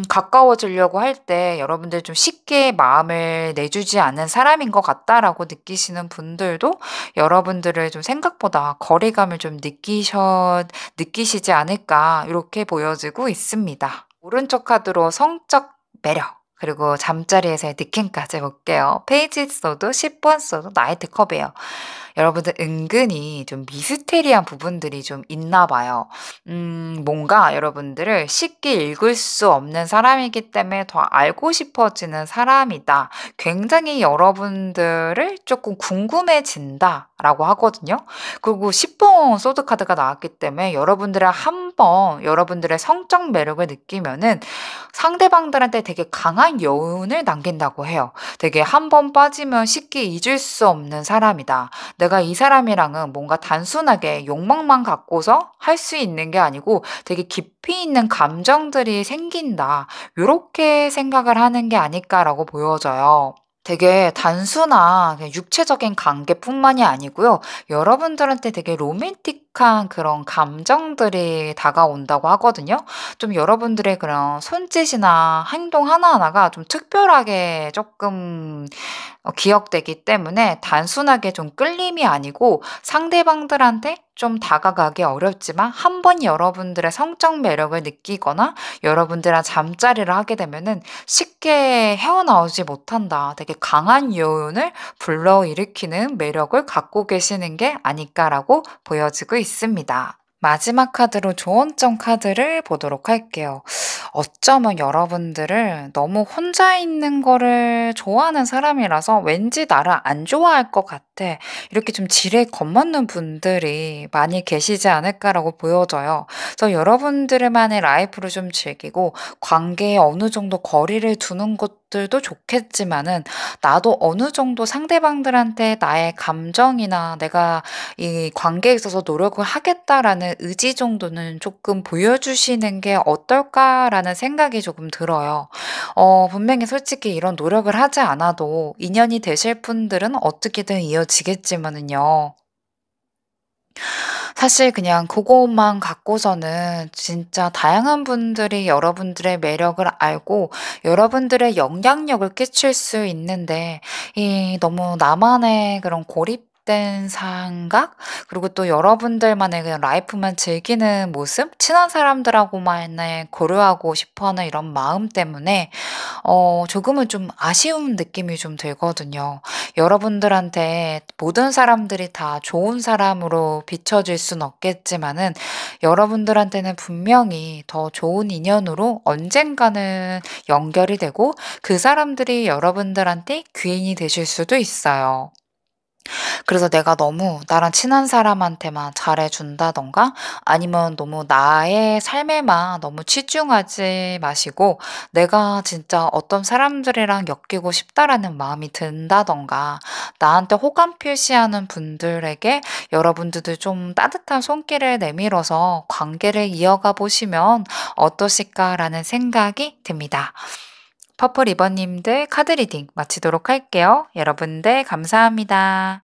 가까워지려고 할 때 여러분들 좀 쉽게 마음을 내주지 않는 사람인 것 같다라고 느끼시는 분들도 여러분들을 좀 생각보다 거리감을 좀 느끼시지 않을까 이렇게 보여지고 있습니다. 오른쪽 카드로 성적 매력 그리고 잠자리에서의 느낌까지 볼게요. 페이지 써도 10번 써도 나이트 컵이에요. 여러분들 은근히 좀 미스테리한 부분들이 좀 있나 봐요. 뭔가 여러분들을 쉽게 읽을 수 없는 사람이기 때문에 더 알고 싶어지는 사람이다. 굉장히 여러분들을 조금 궁금해진다라고 하거든요. 그리고 10번 소드 카드가 나왔기 때문에 여러분들의 한번 여러분들의 성적 매력을 느끼면은 상대방들한테 되게 강한 여운을 남긴다고 해요. 되게 한 번 빠지면 쉽게 잊을 수 없는 사람이다. 내가 이 사람이랑은 뭔가 단순하게 욕망만 갖고서 할 수 있는 게 아니고 되게 깊이 있는 감정들이 생긴다. 요렇게 생각을 하는 게 아닐까라고 보여져요. 되게 단순한 그냥 육체적인 관계뿐만이 아니고요. 여러분들한테 되게 로맨틱한 독특한 그런 감정들이 다가온다고 하거든요. 좀 여러분들의 그런 손짓이나 행동 하나하나가 좀 특별하게 조금 기억되기 때문에 단순하게 좀 끌림이 아니고 상대방들한테 좀 다가가기 어렵지만 한 번 여러분들의 성적 매력을 느끼거나 여러분들이랑 잠자리를 하게 되면은 쉽게 헤어나오지 못한다. 되게 강한 여운을 불러일으키는 매력을 갖고 계시는 게 아닐까라고 보여지고 있습니다. 마지막 카드로 조언점 카드를 보도록 할게요. 어쩌면 여러분들을 너무 혼자 있는 거를 좋아하는 사람이라서 왠지 나를 안 좋아할 것 같아. 이렇게 좀 지레 겁먹는 분들이 많이 계시지 않을까라고 보여져요. 그래서 여러분들만의 라이프를 좀 즐기고 관계에 어느 정도 거리를 두는 것들도 좋겠지만은 나도 어느 정도 상대방들한테 나의 감정이나 내가 이 관계에 있어서 노력을 하겠다라는 의지 정도는 조금 보여주시는 게 어떨까라는 생각이 조금 들어요. 분명히 솔직히 이런 노력을 하지 않아도 인연이 되실 분들은 어떻게든 이어지겠지만은요. 사실 그냥 그것만 갖고서는 진짜 다양한 분들이 여러분들의 매력을 알고 여러분들의 영향력을 끼칠 수 있는데 이 너무 나만의 그런 고립된 생각 그리고 또 여러분들만의 그냥 라이프만 즐기는 모습, 친한 사람들하고만의 고려하고 싶어하는 이런 마음 때문에 조금은 좀 아쉬운 느낌이 좀 들거든요. 여러분들한테 모든 사람들이 다 좋은 사람으로 비춰질 순 없겠지만은 여러분들한테는 분명히 더 좋은 인연으로 언젠가는 연결이 되고 그 사람들이 여러분들한테 귀인이 되실 수도 있어요. 그래서 내가 너무 나랑 친한 사람한테만 잘해 준다든가 아니면 너무 나의 삶에만 너무 치중하지 마시고 내가 진짜 어떤 사람들이랑 엮이고 싶다라는 마음이 든다든가 나한테 호감 표시하는 분들에게 여러분들도 좀 따뜻한 손길을 내밀어서 관계를 이어가 보시면 어떠실까라는 생각이 듭니다. 퍼플 리버님들 카드 리딩 마치도록 할게요. 여러분들 감사합니다.